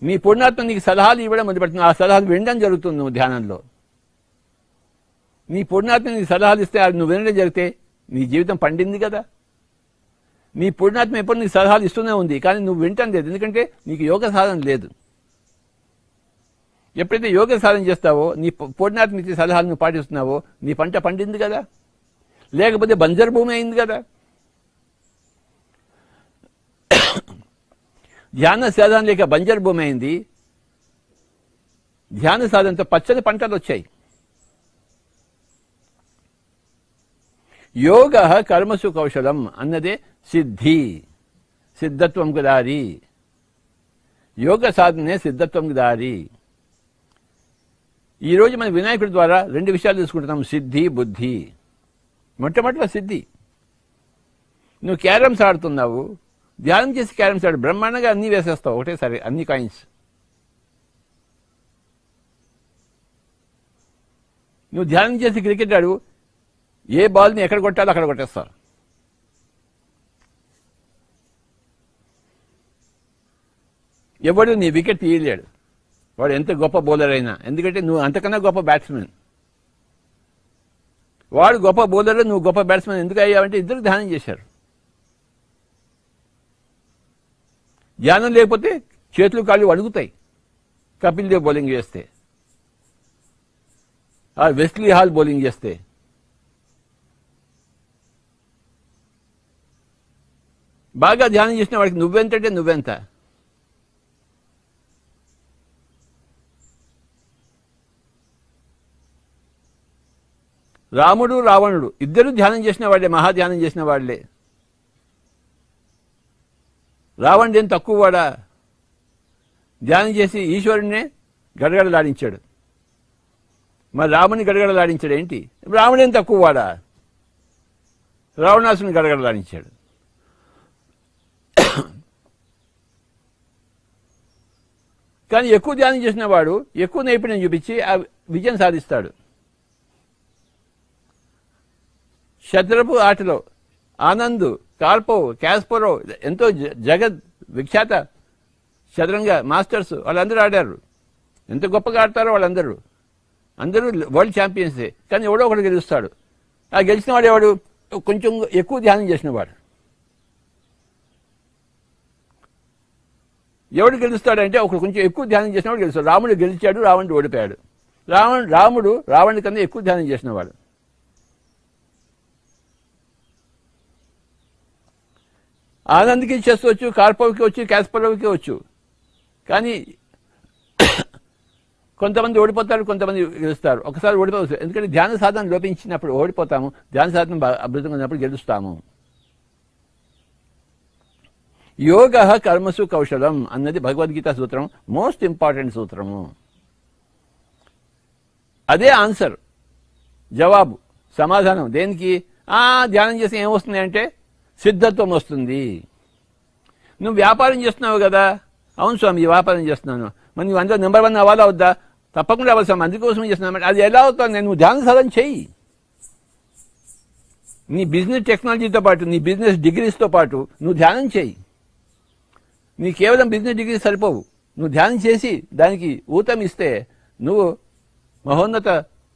నీ పూర్ణాత్మ నీకు సలహాలు ఇవ్వడం మొదలుపెడుతుంది, ఆ సలహాలు వినడం జరుగుతుంది. నువ్వు ధ్యానంలో నీ పూర్ణాత్మ నీకు సలహాలు ఇస్తే అది నువ్వు వినడం జరిగితే నీ జీవితం పండింది కదా. నీ పూర్ణాత్మ ఎప్పుడు నీకు సలహాలు ఇస్తూనే ఉంది, కానీ నువ్వు వింటం లేదు, ఎందుకంటే నీకు యోగ సాధన లేదు. ఎప్పుడైతే యోగ సాధన చేస్తావో, నీ పూర్ణాత్మ ఇచ్చే సలహాలు నువ్వు పాటిస్తున్నావో, నీ పంట పండింది కదా. లేకపోతే బంజరు భూమి అయింది కదా. ధ్యాన సాధన లేక బంజరు భూమి అయింది, ధ్యాన సాధనతో పచ్చని పంటలు వచ్చాయి. యోగ కర్మసు కౌశలం అన్నదే సిద్ధి, సిద్ధత్వంకు దారి. యోగ సాధనే సిద్ధత్వంకు దారి. ఈరోజు మన వినాయకుడి ద్వారా 2 విషయాలు తీసుకుంటున్నాం, సిద్ధి, బుద్ధి. మొట్టమొదటిలో సిద్ధి. నువ్వు క్యారమ్స్ ఆడుతున్నావు, ధ్యానం చేసి క్యారమ్స్ ఆడు, బ్రహ్మాండంగా అన్నీ వేసేస్తావు ఒకటేసారి, అన్ని కాయిన్స్. నువ్వు ధ్యానం చేసి క్రికెట్ ఆడు, ఏ బాల్ని ఎక్కడ కొట్టాలో అక్కడ కొట్టేస్తావు. ఎవడు నీ వికెట్ తీయలేడు, వాడు ఎంత గొప్ప బౌలర్ అయినా, ఎందుకంటే నువ్వు అంతకన్నా గొప్ప బ్యాట్స్మెన్. వాడు గొప్ప బౌలర్, నువ్వు గొప్ప బ్యాట్స్మెన్ ఎందుకు అయ్యావంటే ఇద్దరు ధ్యానం చేశారు. ధ్యానం లేకపోతే చేతులు కాళ్ళు అడుగుతాయి. కపిల్ దేవ్ బౌలింగ్ చేస్తే, వెస్లీ హాల్ బౌలింగ్ చేస్తే, బాగా ధ్యానం చేసిన వాడికి నువ్వెంతంటే నువ్వెంత. రాముడు రావణుడు ఇద్దరు ధ్యానం చేసిన వాళ్లే, మహాధ్యానం చేసిన వాళ్లే. రావణుడు ఏం తక్కువ వాడా? ధ్యానం చేసి ఈశ్వరుణ్ణే గడగడలాడించాడు. మరి రాముని గడగడలాడించాడు ఏంటి? రాముడేం తక్కువ వాడా? రావణాసుని గడగడలాడించాడు. కానీ ఎక్కువ ధ్యానం చేసిన వాడు ఎక్కువ నైపుణ్యం చూపించి ఆ విజయం సాధిస్తాడు. శత్రపు ఆటలో ఆనంద్, కార్పోవ్, క్యాస్పరోవ్ ఎంతో జగత్ విఖ్యాత చదరంగ మాస్టర్స్ వాళ్ళందరూ ఆడారు. ఎంత గొప్పగా ఆడతారో వాళ్ళందరూ, అందరూ వరల్డ్ ఛాంపియన్సే. కానీ ఎవడో ఒకడు గెలుస్తాడు. ఆ గెలిచిన వాడు ఎవడు? కొంచెం ఎక్కువ ధ్యానం చేసిన వాడు. ఎవడు గెలుస్తాడంటే ఒకడు కొంచెం ఎక్కువ ధ్యానం చేసిన వాడు గెలుస్తాడు. రాముడు గెలిచాడు, రావణుడు ఓడిపోయాడు. రాముడు రావణుడి కన్నా ఎక్కువ ధ్యానం చేసిన వాడు. ఆనంద్కి చెస్ వచ్చు, కార్పోవ్కి వచ్చు, క్యాస్పరోవ్కి వచ్చు. కానీ కొంతమంది ఓడిపోతారు, కొంతమంది గెలుస్తారు. ఒకసారి ఓడిపోవచ్చు, ఎందుకంటే ధ్యాన సాధన లోపించినప్పుడు ఓడిపోతాము, ధ్యాన సాధన అద్భుతంగా ఉన్నప్పుడు గెలుస్తాము. యోగ కర్మసు కౌశలం అన్నది భగవద్గీత సూత్రం, మోస్ట్ ఇంపార్టెంట్ సూత్రము. అదే ఆన్సర్, జవాబు, సమాధానం. దేనికి? ధ్యానం చేసి ఏమొస్తుంది అంటే సిద్ధత్వం వస్తుంది. నువ్వు వ్యాపారం చేస్తున్నావు కదా, అవును స్వామి వ్యాపారం చేస్తున్నాను, మరి నువ్వు అందులో నెంబర్ 1 అవ్వాలా వద్దా? తప్పకుండా అవ్వాలి స్వామి, అందుకోసమే చేస్తున్నాను. అది ఎలా అవుతుంది? నువ్వు ధ్యాన సాధన చెయ్యి. నీ బిజినెస్ టెక్నాలజీతో పాటు, నీ బిజినెస్ డిగ్రీస్తో పాటు నువ్వు ధ్యానం చేయి. నీ కేవలం బిజినెస్ డిగ్రీ సరిపోవు, నువ్వు ధ్యానం చేసి దానికి ఊతం ఇస్తే నువ్వు మహోన్నత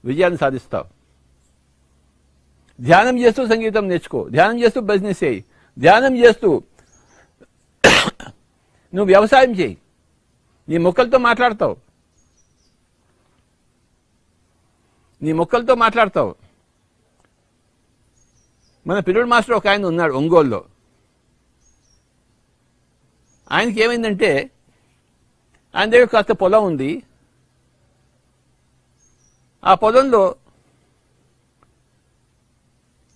విజయాన్ని సాధిస్తావు. ధ్యానం చేస్తూ సంగీతం నేర్చుకో, ధ్యానం చేస్తూ బిజినెస్ చేయి, ధ్యానం చేస్తూ నువ్వు వ్యవసాయం చేయి. నీ మొక్కలతో మాట్లాడతావు, మన పిల్లడు మాస్టర్ ఒక ఆయన ఉన్నాడు ఒంగోలులో. ఆయనకి ఏమైందంటే ఆయన దగ్గర కాస్త పొలం ఉంది. ఆ పొలంలో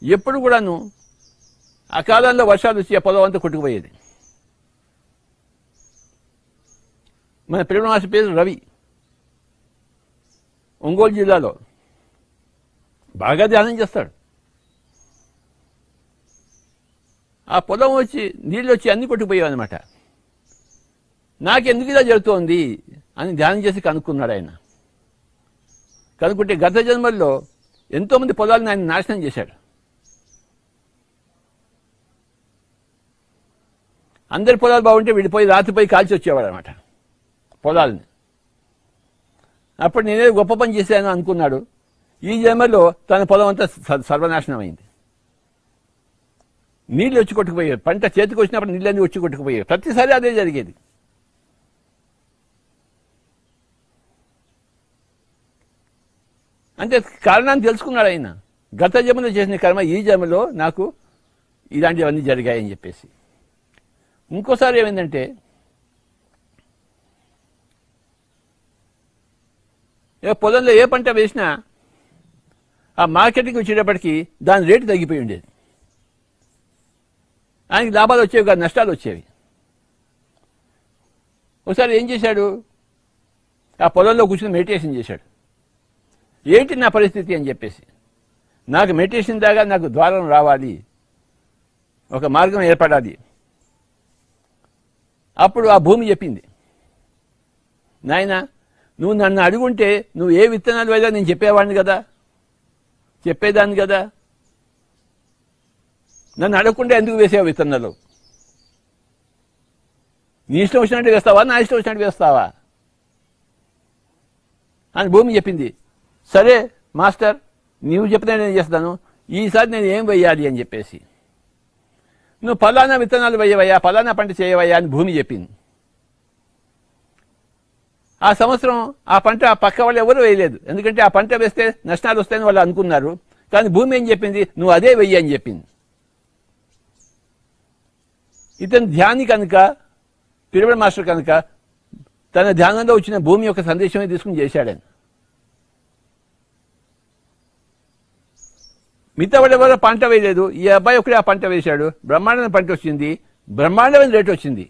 ఎప్పుడు కూడాను అకాలంలో వర్షాలు వచ్చి ఆ పొలం అంతా కొట్టుకుపోయేది. మన పిల్లడు మాస్టర్ పేరు రవి, ఒంగోలు జిల్లాలో బాగా ధ్యానం చేస్తాడు. ఆ పొలం వచ్చి నీళ్ళు వచ్చి అన్ని కొట్టుకుపోయావు అనమాట. నాకెందుకు ఇలా జరుగుతోంది అని ధ్యానం చేసి కనుక్కున్నాడు ఆయన. కనుక్కుంటే గత జన్మల్లో ఎంతోమంది పొలాలను ఆయన నాశనం చేశాడు. అందరి పొలాలు బాగుంటే వీడిపోయి రాత్రిపోయి కాల్చి వచ్చేవాడు అనమాట పొలాలని. అప్పుడు నేనే గొప్ప పని చేశాను అనుకున్నాడు. ఈ జన్మలో తన పొలం అంతా సర్వనాశనం అయింది. నీళ్ళు వచ్చి కొట్టుకుపోయాయి, పంట చేతికి వచ్చినప్పుడు నీళ్ళన్నీ వచ్చి కొట్టుకుపోయాయి. ప్రతిసారి అదే జరిగేది. అంటే కారణాన్ని తెలుసుకున్నాడు ఆయన. గత జన్మలో చేసిన కర్మ ఈ జన్మలో నాకు ఇలాంటివన్నీ జరిగాయని చెప్పేసి. ఇంకోసారి ఏమైందంటే పొలంలో ఏ పంట వేసినా ఆ మార్కెటింగ్ వచ్చేటప్పటికి దాని రేటు తగ్గిపోయి ఉండేది. ఆయనకి లాభాలు వచ్చేవి కాదు, నష్టాలు వచ్చేవి. ఒకసారి ఏం చేశాడు, ఆ పొలంలో కూర్చొని మెడిటేషన్ చేశాడు. ఏంటి నా పరిస్థితి అని చెప్పేసి. నాకు మెడిటేషన్ దాకా నాకు ద్వారం రావాలి, ఒక మార్గం ఏర్పడాలి. అప్పుడు ఆ భూమి చెప్పింది, నాయనా నువ్వు నన్ను అడుగుంటే నువ్వు ఏ విత్తనాలు వేదా నేను చెప్పేవాడిని కదా, చెప్పేదాన్ని కదా. నన్ను అడగకుండా ఎందుకు వేసావు విత్తనాలు? నీ ఇష్టం వచ్చినట్టు వేస్తావా, నా ఇష్టం వచ్చినట్టు వేస్తావా అని భూమి చెప్పింది. సరే మాస్టర్, నువ్వు చెప్పినా నేను చేస్తాను, ఈసారి నేను ఏం వేయాలి అని చెప్పేసి. నువ్వు ఫలానా విత్తనాలు వేయవయ్యా, ఫలానా పంట చేయవయ్యా అని భూమి చెప్పింది. ఆ సంవత్సరం ఆ పంట పక్క వాళ్ళు ఎవరు వేయలేదు, ఎందుకంటే ఆ పంట వేస్తే నష్టాలు వస్తాయని వాళ్ళు అనుకున్నారు. కానీ భూమి ఏం చెప్పింది, నువ్వు అదే వెయ్యి అని చెప్పింది. ఇతను ధ్యాని కనుక, పిరమిడ్ మాస్టర్ కనుక, తన ధ్యానంలో వచ్చిన భూమి యొక్క సందేశమే తీసుకుని చేశాడని. మిగతా వాళ్ళు ఎవరో పంట వేయలేదు, ఈ అబ్బాయి ఒకడే ఆ పంట వేశాడు. బ్రహ్మాండమైన పంట వచ్చింది, బ్రహ్మాండమైన రేటు వచ్చింది.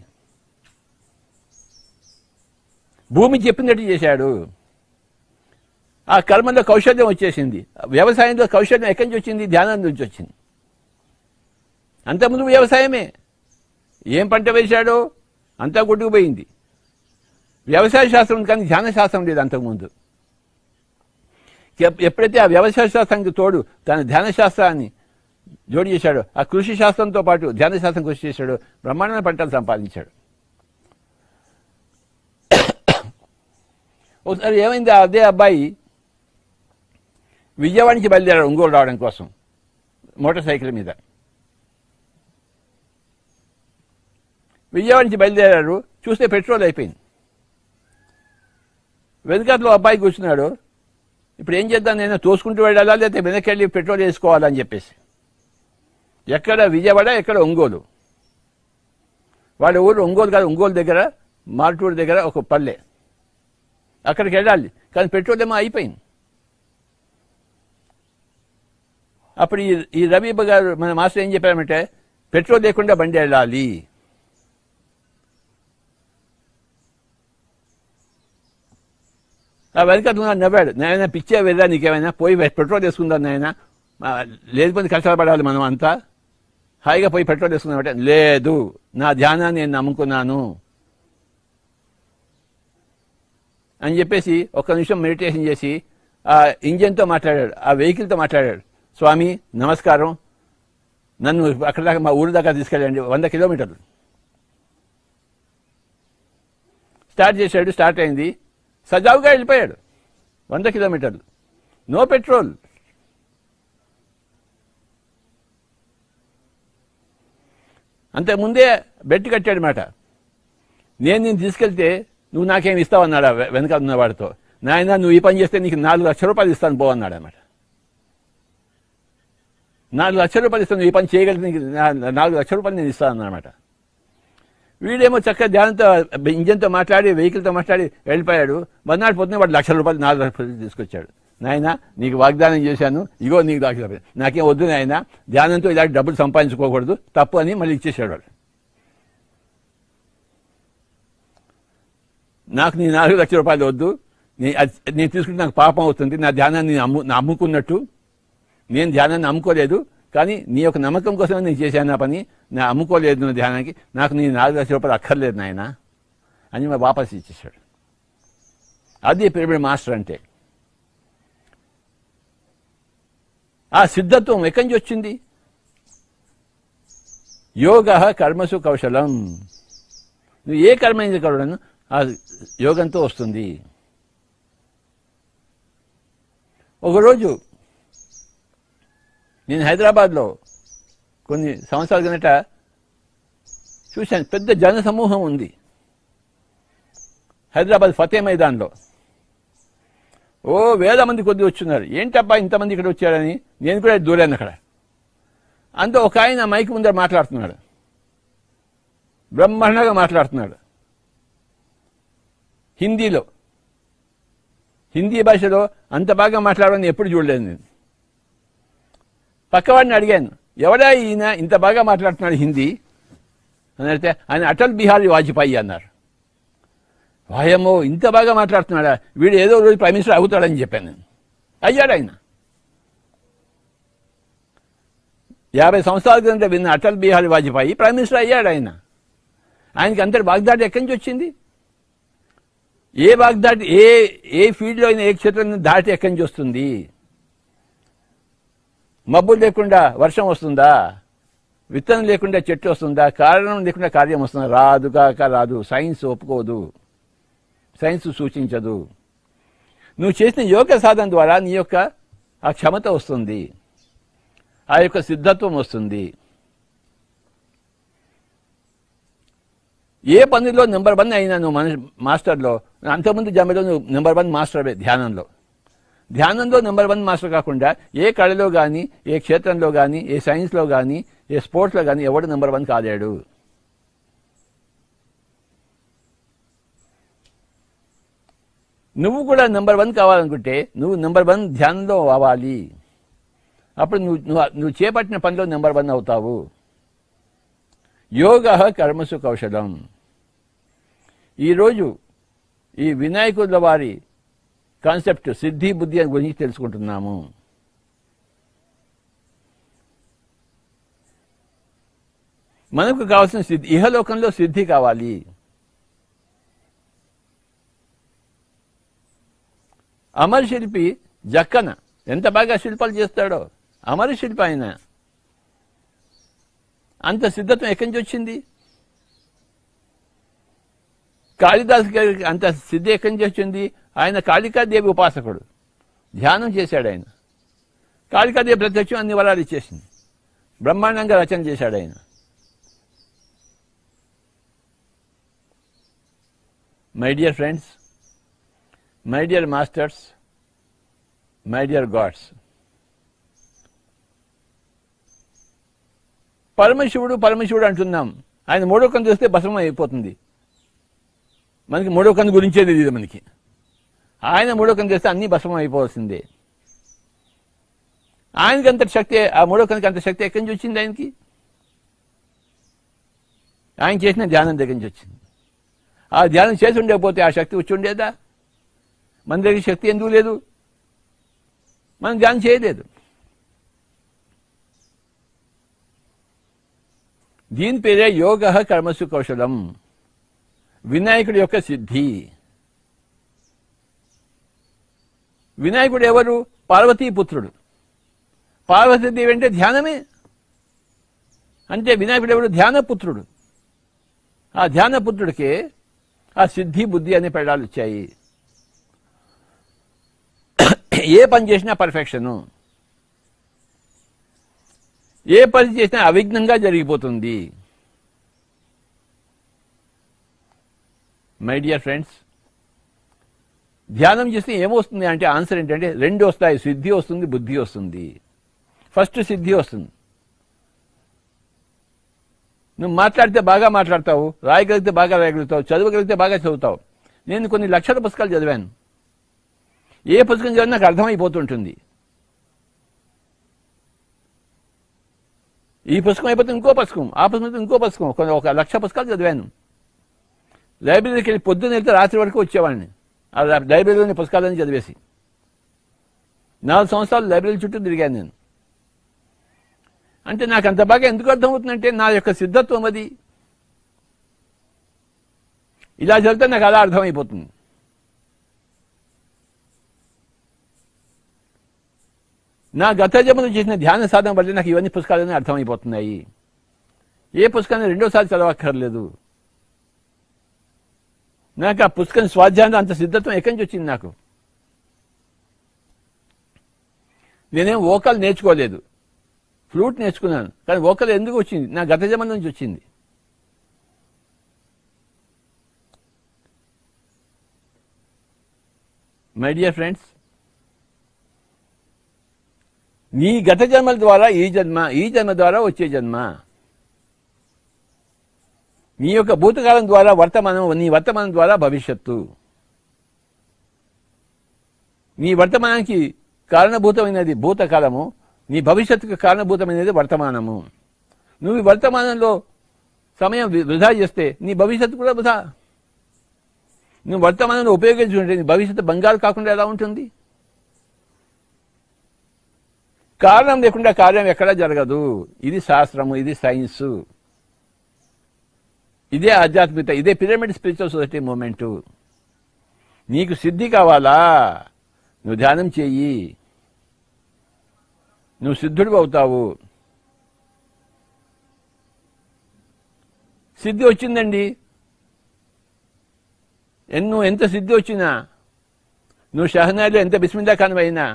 భూమి చెప్పినట్టు చేశాడు. ఆ కర్మలో కౌశల్యం వచ్చేసింది. వ్యవసాయంలో కౌశల్యం ఎక్కడి నుంచి వచ్చింది? ధ్యానం నుంచి వచ్చింది. అంతకుముందు వ్యవసాయమే, ఏం పంట వేశాడో అంతా కొట్టుకుపోయింది. వ్యవసాయ శాస్త్రం కానీ ధ్యాన శాస్త్రం లేదు అంతకుముందు. ఎప్పుడైతే ఆ వ్యవసాయ శాస్త్రానికి తోడు తన ధ్యాన శాస్త్రాన్ని జోడి చేశాడో, ఆ కృషి శాస్త్రంతో పాటు ధ్యాన శాస్త్రం కృషి చేశాడు, బ్రహ్మాండమైన పంటలు సంపాదించాడు. ఒకసారి ఏమైంది, అదే అబ్బాయి విజయవాడ నుంచి బయలుదేరాడు ఒంగోలు రావడం కోసం మోటార్ సైకిల్ మీద. విజయవాడ నుంచి బయలుదేరాడు, చూస్తే పెట్రోల్ అయిపోయింది. వెనకట్లో అబ్బాయి కూర్చున్నాడు, ఇప్పుడు ఏం చేద్దాం, నేను తోసుకుంటూ వెళ్ళాలా లేకపోతే వెనక్కి వెళ్ళి పెట్రోల్ వేసుకోవాలని చెప్పేసి. ఎక్కడ విజయవాడ, ఎక్కడ ఒంగోలు. వాళ్ళ ఊరు ఒంగోలు కాదు, ఒంగోలు దగ్గర మార్టూరు దగ్గర ఒక పల్లె, అక్కడికి వెళ్ళాలి. కానీ పెట్రోల్ ఏమో అయిపోయింది. అప్పుడు ఈ రవి గారు మన మాస్టర్ ఏం చెప్పారంటే, పెట్రోల్ లేకుండా బండి వెళ్ళాలి. ఆ వెనక నవ్వాడు, నాయన పిచ్చే వెళ్ళా నీకేమైనా, పోయి పెట్రోల్ వేసుకుందాం నాయన, లేకపోతే కష్టాలు పడాలి మనం అంతా, హాయిగా పోయి పెట్రోల్ వేసుకుందామంటే, లేదు నా ధ్యానాన్ని నేను నమ్ముకున్నాను అని చెప్పేసి ఒక్క నిమిషం మెడిటేషన్ చేసి ఆ ఇంజన్తో మాట్లాడాడు, ఆ వెహికల్తో మాట్లాడాడు. స్వామి నమస్కారం, నన్ను అక్కడ దాకా మా ఊరి దాకా తీసుకెళ్ళండి, 100 కిలోమీటర్లు. స్టార్ట్ చేశాడు, స్టార్ట్ అయింది, సజావుగా వెళ్ళిపోయాడు 100 కిలోమీటర్లు, నో పెట్రోల్. అంతకుముందే బెట్ కట్టాడు మాట, నేను తీసుకెళ్తే నువ్వు నాకేమి ఇస్తావు అన్నాడు వెనక ఉన్నవాడితో. నాయన నువ్వు ఈ పని చేస్తే నీకు 4 లక్షల రూపాయలు ఇస్తాను పో అన్నాడు అన్నమాట. 4 లక్షల రూపాయలు ఇస్తాను, నువ్వు ఈ పని చేయగలిగితే నీకు 4 లక్షల రూపాయలు నేను ఇస్తాను అన్నమాట. వీడేమో చక్కగా ధ్యానంతో ఇంజన్తో మాట్లాడి వెహికల్తో మాట్లాడి వెళ్ళిపోయాడు. మర్నాడు పొద్దున వాడు 1 లక్షల రూపాయలు 4 లక్షల రూపాయలు తీసుకొచ్చాడు. నాయన నీకు వాగ్దానం చేశాను, ఇగో నీకు 1 లక్షల రూపాయలు, నాకేం వద్దు నాయన, ధ్యానంతో ఇలాంటి డబ్బులు సంపాదించుకోకూడదు, తప్పు అని మళ్ళీ ఇచ్చేసాడు. నాకు నీ 4 లక్షల రూపాయలు వద్దు, నేను తీసుకుంటే నాకు పాపం అవుతుంది, నా ధ్యానాన్ని అమ్ముకున్నట్టు. నేను ధ్యానాన్ని అమ్ముకోలేదు, కానీ నీ యొక్క నమ్మకం కోసమే నేను చేశాను ఆ పని, నా అమ్ముకోలేదు నా ధ్యానానికి, నాకు నీ 4 లక్షల రూపాయలు అక్కర్లేదు నాయన అని వాపస్ ఇచ్చేసాడు. అది పిరమిడ్ మాస్టర్ అంటే. ఆ సిద్ధత్వం ఎక్కడి నుంచి వచ్చింది? యోగ కర్మసు కౌశలం. నువ్వు ఏ కర్మ కర్మను ఆ యోగంతో వస్తుంది. ఒకరోజు నేను హైదరాబాద్లో కొన్ని సంవత్సరాల కిందట చూశాను, పెద్ద జన సమూహం ఉంది హైదరాబాద్ ఫతే మైదాన్లో. వేల మంది కొద్ది వచ్చున్నారు. ఏంటబ్బా ఇంతమంది ఇక్కడ వచ్చారని నేను కూడా దూరాను. అక్కడ అంతా ఒక ఆయన మైక్ ముందర మాట్లాడుతున్నాడు, బ్రహ్మాండంగా మాట్లాడుతున్నాడు హిందీలో. హిందీ భాషలో అంత బాగా మాట్లాడని ఎప్పుడు చూడలేదు నేను. పక్కవాడిని అడిగాను, ఎవడా ఈయన ఇంత బాగా మాట్లాడుతున్నాడు హిందీ అని అడిగితే, ఆయన అటల్ బిహారీ వాజ్పేయి అన్నారు. వాయమ్మో ఇంత బాగా మాట్లాడుతున్నాడా, వీడు ఏదో రోజు ప్రైమ్ మినిస్టర్ అవుతాడని చెప్పాను నేను. అయ్యాడు ఆయన. 50 సంవత్సరాల క్రింద విన్న అటల్ బిహారీ వాజ్పేయి ప్రైమ్ మినిస్టర్ అయ్యాడు ఆయన. ఆయనకి అంతటి వాగ్దాటి ఎక్కడి నుంచి వచ్చింది? ఏ వాగ్దాటి ఏ ఫీల్డ్లో అయినా ఏ క్షేత్రం దాటి ఎక్కడి నుంచి వస్తుంది? మబ్బులు లేకుండా వర్షం వస్తుందా? విత్తనం లేకుండా చెట్టు వస్తుందా? కారణం లేకుండా కార్యం వస్తుందా? రాదు కాక రాదు. సైన్స్ ఒప్పుకోదు, సైన్స్ సూచించదు. నువ్వు చేసిన యోగ సాధన ద్వారా నీ యొక్క ఆ క్షమత వస్తుంది, ఆ యొక్క సిద్ధత్వం వస్తుంది. ఏ పనిలో నెంబర్ 1 అయినా నువ్వు మాస్టర్లో, అంతకుముందు జన్మలో నువ్వు నెంబర్ 1 మాస్టర్వే. ధ్యానంలో నెంబర్ 1 మాస్టర్ కాకుండా ఏ కళలో కానీ, ఏ క్షేత్రంలో కానీ, ఏ సైన్స్లో కానీ, ఏ స్పోర్ట్స్లో కానీ ఎవడు నెంబర్ 1 కాలేడు. నువ్వు కూడా నెంబర్ 1 కావాలనుకుంటే నువ్వు నెంబర్ 1 ధ్యానంలో అవ్వాలి. అప్పుడు నువ్వు చేపట్టిన పనిలో నెంబర్ 1 అవుతావు. యోగ కర్మసు కౌశలం. ఈరోజు ఈ వినాయకుల వారి కాన్సెప్ట్ సిద్ధి బుద్ధి అని గురించి తెలుసుకుంటున్నాము. మనకు కావాల్సిన సిద్ధి, ఇహలోకంలో సిద్ధి కావాలి. అమర శిల్పి జక్కన ఎంత బాగా శిల్పాలు చేస్తాడో, అమర శిల్పి ఆయన. అంత సిద్ధత్వం ఎక్కడి నుంచి వచ్చింది? కాళిదాసు గారికి అంత సిద్ధి ఎక్కడి నుంచి వచ్చింది? ఆయన కాళికాదేవి ఉపాసకుడు, ధ్యానం చేశాడు ఆయన. కాళికాదేవి ప్రత్యక్షం అన్ని వరాలు ఇచ్చేసింది, బ్రహ్మాండంగా రచన చేశాడు ఆయన. My dear friends, my dear masters, my dear God's, పరమశివుడు అంటున్నాం. ఆయన మూడో కన్ను చూస్తే భస్మం అయిపోతుంది. మనకి మూడో కన్ను గురించేది ఇది. మనకి ఆయన మూడో కన్ను చేస్తే అన్ని భస్మం అయిపోవాల్సిందే. ఆయనకి అంత శక్తి, ఆ మూడో కన్నుకి అంత శక్తి ఎక్కడి నుంచి వచ్చింది? ఆయన చేసిన ధ్యానం దగ్గర నుంచి వచ్చింది. ఆ ధ్యానం చేసి ఉండకపోతే ఆ శక్తి వచ్చి ఉండేదా? మన దగ్గర శక్తి ఎందుకు లేదు? మనం ధ్యానం చేయలేదు. దీని పేరే యోగ కర్మసు కౌశలం, వినాయకుడి యొక్క సిద్ధి. వినాయకుడు ఎవరు? పార్వతీపుత్రుడు. పార్వతీదేవి అంటే ధ్యానమే. అంటే వినాయకుడు ఎవరు? ధ్యానపుత్రుడు. ఆ ధ్యానపుత్రుడికి ఆ సిద్ధి బుద్ధి అనే పేడాలు వచ్చాయి. ఏ పని చేసినా పర్ఫెక్షను, ఏ పని చేసినా అవిఘ్నంగా జరిగిపోతుంది. మై డియర్ ఫ్రెండ్స్, ధ్యానం చేస్తే ఏమొస్తుంది అంటే ఆన్సర్ ఏంటంటే 2 వస్తాయి. సిద్ధి వస్తుంది, బుద్ధి వస్తుంది. ఫస్ట్ సిద్ధి వస్తుంది. నువ్వు మాట్లాడితే బాగా మాట్లాడతావు, రాయగలిగితే బాగా రాయగలుగుతావు, చదవగలిగితే బాగా చదువుతావు. నేను కొన్ని లక్షల పుస్తకాలు చదివాను. ఏ పుస్తకం చదివినా నాకు అర్థమైపోతుంటుంది. ఈ పుస్తకం అయిపోతే ఇంకో పుస్తకం, ఆ పుస్తకం ఇంకో పుస్తకం, 1,00,000 పుస్తకాలు చదివాను. లైబ్రరీకి వెళ్ళి పొద్దున్న వెళ్తే రాత్రి వరకు వచ్చేవాడిని ఆ లైబ్రరీలోని పుస్తకాలని చదివేసి. 4 సంవత్సరాలు లైబ్రరీ చుట్టూ తిరిగాను నేను. అంటే నాకు అంత బాగా ఎందుకు అర్థమవుతుందంటే నా యొక్క సిద్ధత్వం అది. ఇలా చదివితే నాకు అలా అర్థమైపోతుంది. నా గత జన్మలో చేసిన ధ్యాన సాధన వల్ల నాకు ఇవన్నీ పుస్తకాలన్నీ అర్థమైపోతున్నాయి. ఏ పుస్తకాన్ని రెండోసారి చదవక్కర్లేదు. నాకు ఆ పుస్తకం స్వాధ్యాయంలో అంత సిద్ధత్వం ఎక్కడి నుంచి వచ్చింది? నాకు నేనేం వోకల్ నేర్చుకోలేదు, ఫ్లూట్ నేర్చుకున్నాను. కానీ వోకల్ ఎందుకు వచ్చింది? నా గత జన్మ నుంచి వచ్చింది. మై డియర్ ఫ్రెండ్స్, నీ గత జన్మల ద్వారా ఈ జన్మ ద్వారా వచ్చే జన్మ, నీ యొక్క భూతకాలం ద్వారా వర్తమానం, నీ వర్తమానం ద్వారా భవిష్యత్తు. నీ వర్తమానానికి కారణభూతమైనది భూతకాలము, నీ భవిష్యత్తుకు కారణభూతమైనది వర్తమానము. నువ్వు వర్తమానంలో సమయం వృధా చేస్తే నీ భవిష్యత్తు కూడా వృధా. నువ్వు వర్తమానంలో ఉపయోగించుకుంటే నీ భవిష్యత్తు బంగారు కాకుండా ఎలా ఉంటుంది? కారణం లేకుండా కార్యం ఎక్కడా జరగదు. ఇది శాస్త్రము, ఇది సైన్సు, ఇదే ఆధ్యాత్మికత, ఇదే పిరమిడ్ స్పిరిచువల్ సొసైటీ మూమెంటు. నీకు సిద్ధి కావాలా? నువ్వు ధ్యానం చెయ్యి, నువ్వు సిద్ధుడు అవుతావు. సిద్ధి వచ్చిందండి, నువ్వు ఎంత సిద్ధి వచ్చినా, నువ్వు షహనాలో ఎంత బిస్మిల్లా ఖాన్ అయినా,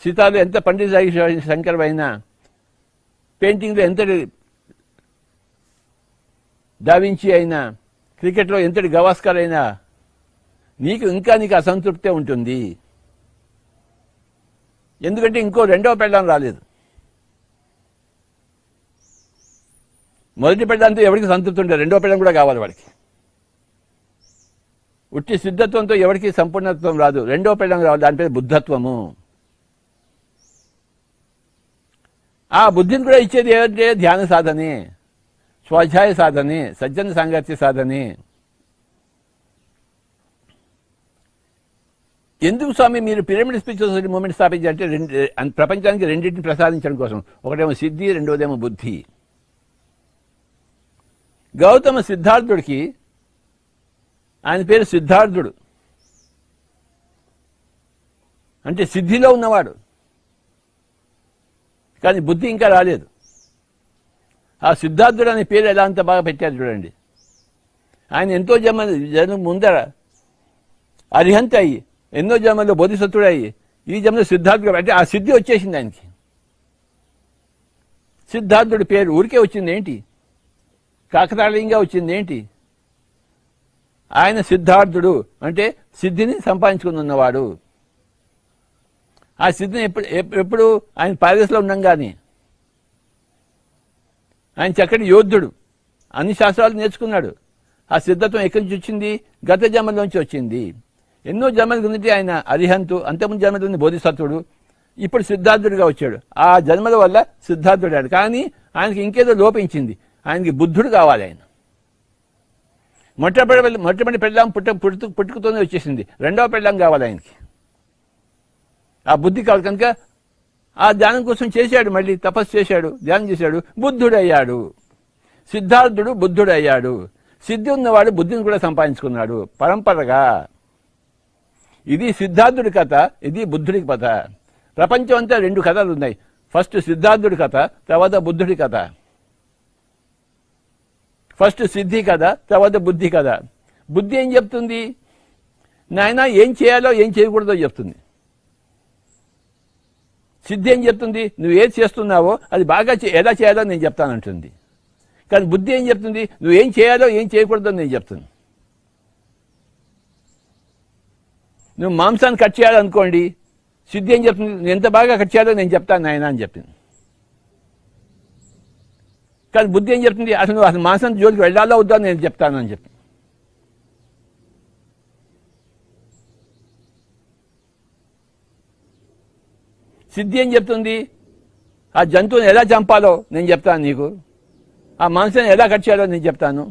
సితార్లో ఎంత పండిత్ శంకర్ అయినా, పెయింటింగ్లో ఎంతటి డావించి అయినా, క్రికెట్లో ఎంతటి గవాస్కర్ అయినా, నీకు అసంతృప్తే ఉంటుంది. ఎందుకంటే ఇంకో రెండవ పెళ్ళాం రాలేదు. మొదటి పెళ్ళంతో ఎవరికి సంతృప్తి ఉంటుంది, రెండవ పెళ్ళం కూడా కావాలి వాడికి. ఉట్టి సిద్ధత్వంతో ఎవరికి సంపూర్ణత్వం రాదు, రెండవ పెళ్ళం రావాలి. దాని పేరు బుద్ధత్వము. ఆ బుద్ధిని కూడా ఇచ్చేది ఏమంటే ధ్యాన సాధనే, స్వాధ్యాయ సాధనే, సజ్జన సాంగత్య సాధనే. ఎందుకు స్వామి మీరు పిరమిడ్ స్పిరిచువల్ సొసైటీ మూమెంట్ స్థాపించాలంటే ప్రపంచానికి రెండింటిని ప్రసాదించడం కోసం. ఒకటేమో సిద్ధి, రెండోదేమో బుద్ధి. గౌతమ సిద్ధార్థుడికి, ఆయన పేరు సిద్ధార్థుడు అంటే సిద్ధిలో ఉన్నవాడు, కానీ బుద్ధి ఇంకా రాలేదు. ఆ సిద్ధార్థుడు అనే పేరు ఎలా అంత బాగా పెట్టారు చూడండి. ఆయన ఎంతో జన్మ ముందర అరిహంత అయ్యి, ఎన్నో జన్మలో బోధిసత్వుడు అయ్యి, ఈ జన్మలో సిద్ధార్థుడు అంటే ఆ సిద్ధి వచ్చేసింది ఆయనకి. సిద్ధార్థుడి పేరు ఊరికే వచ్చింది ఏంటి, కాకతాళీయంగా వచ్చింది ఏంటి? ఆయన సిద్ధార్థుడు అంటే సిద్ధిని సంపాదించుకుని ఉన్నవాడు. ఆ సిద్ధిని ఎప్పుడు ఆయన ప్యాలెస్లో ఉండంగానే ఆయన చక్కటి యోధుడు, అన్ని శాస్త్రాలు నేర్చుకున్నాడు. ఆ సిద్ధత్వం ఎక్కడి నుంచి వచ్చింది? గత జన్మలోంచి వచ్చింది. ఎన్నో జన్మల గురించి ఆయన అరిహంతు, అంతకుముందు జన్మలోని బోధిసత్వుడు, ఇప్పుడు సిద్ధార్థుడిగా వచ్చాడు. ఆ జన్మల వల్ల సిద్ధార్థుడాడు. కానీ ఆయనకి ఇంకేదో లోపించింది, ఆయనకి బుద్ధుడు కావాలి. ఆయన మొట్టమొదటి పెళ్ళాం పుట్టుకతోనే వచ్చేసింది, రెండవ పెళ్ళాం కావాలి ఆయనకి. ఆ బుద్ధి కావాలి కనుక ఆ ధ్యానం కోసం చేశాడు, మళ్ళీ తపస్సు చేశాడు, ధ్యానం చేశాడు, బుద్ధుడయ్యాడు. సిద్ధార్థుడు బుద్ధుడయ్యాడు. సిద్ధి ఉన్నవాడు బుద్ధిని కూడా సంపాదించుకున్నాడు పరంపరగా. ఇది సిద్ధార్థుడి కథ, ఇది బుద్ధుడి కథ. ప్రపంచం అంతా రెండు కథలు ఉన్నాయి. ఫస్ట్ సిద్ధార్థుడి కథ, తర్వాత బుద్ధుడి కథ. ఫస్ట్ సిద్ధి కథ, తర్వాత బుద్ధి కథ. బుద్ధి ఏం చెప్తుంది? నాయన ఏం చేయాలో ఏం చేయకూడదో చెప్తుంది. సిద్ధి ఏం చెప్తుంది? నువ్వు ఏది చేస్తున్నావో అది బాగా ఎలా చేయాలో నేను చెప్తానంటుంది. కానీ బుద్ధి ఏం చెప్తుంది? నువ్వేం చేయాలో ఏం చేయకూడదో నేను చెప్తుంది. నువ్వు మాంసాన్ని కట్ చేయాలనుకోండి, సిద్ధి ఏం చెప్తుంది? నువ్వు ఎంత బాగా కట్ చేయాలో నేను చెప్తాను నాయన అని చెప్పింది. కానీ బుద్ధి ఏం చెప్తుంది? అసలు మాంసం జోలికి వెళ్ళాలో వద్దా నేను చెప్తాను అని చెప్తుంది. సిద్ధి ఏం చెప్తుంది? ఆ జంతువుని ఎలా చంపాలో నేను చెప్తాను నీకు, ఆ మాంసాన్ని ఎలా కట్ చేయాలో నేను చెప్తాను.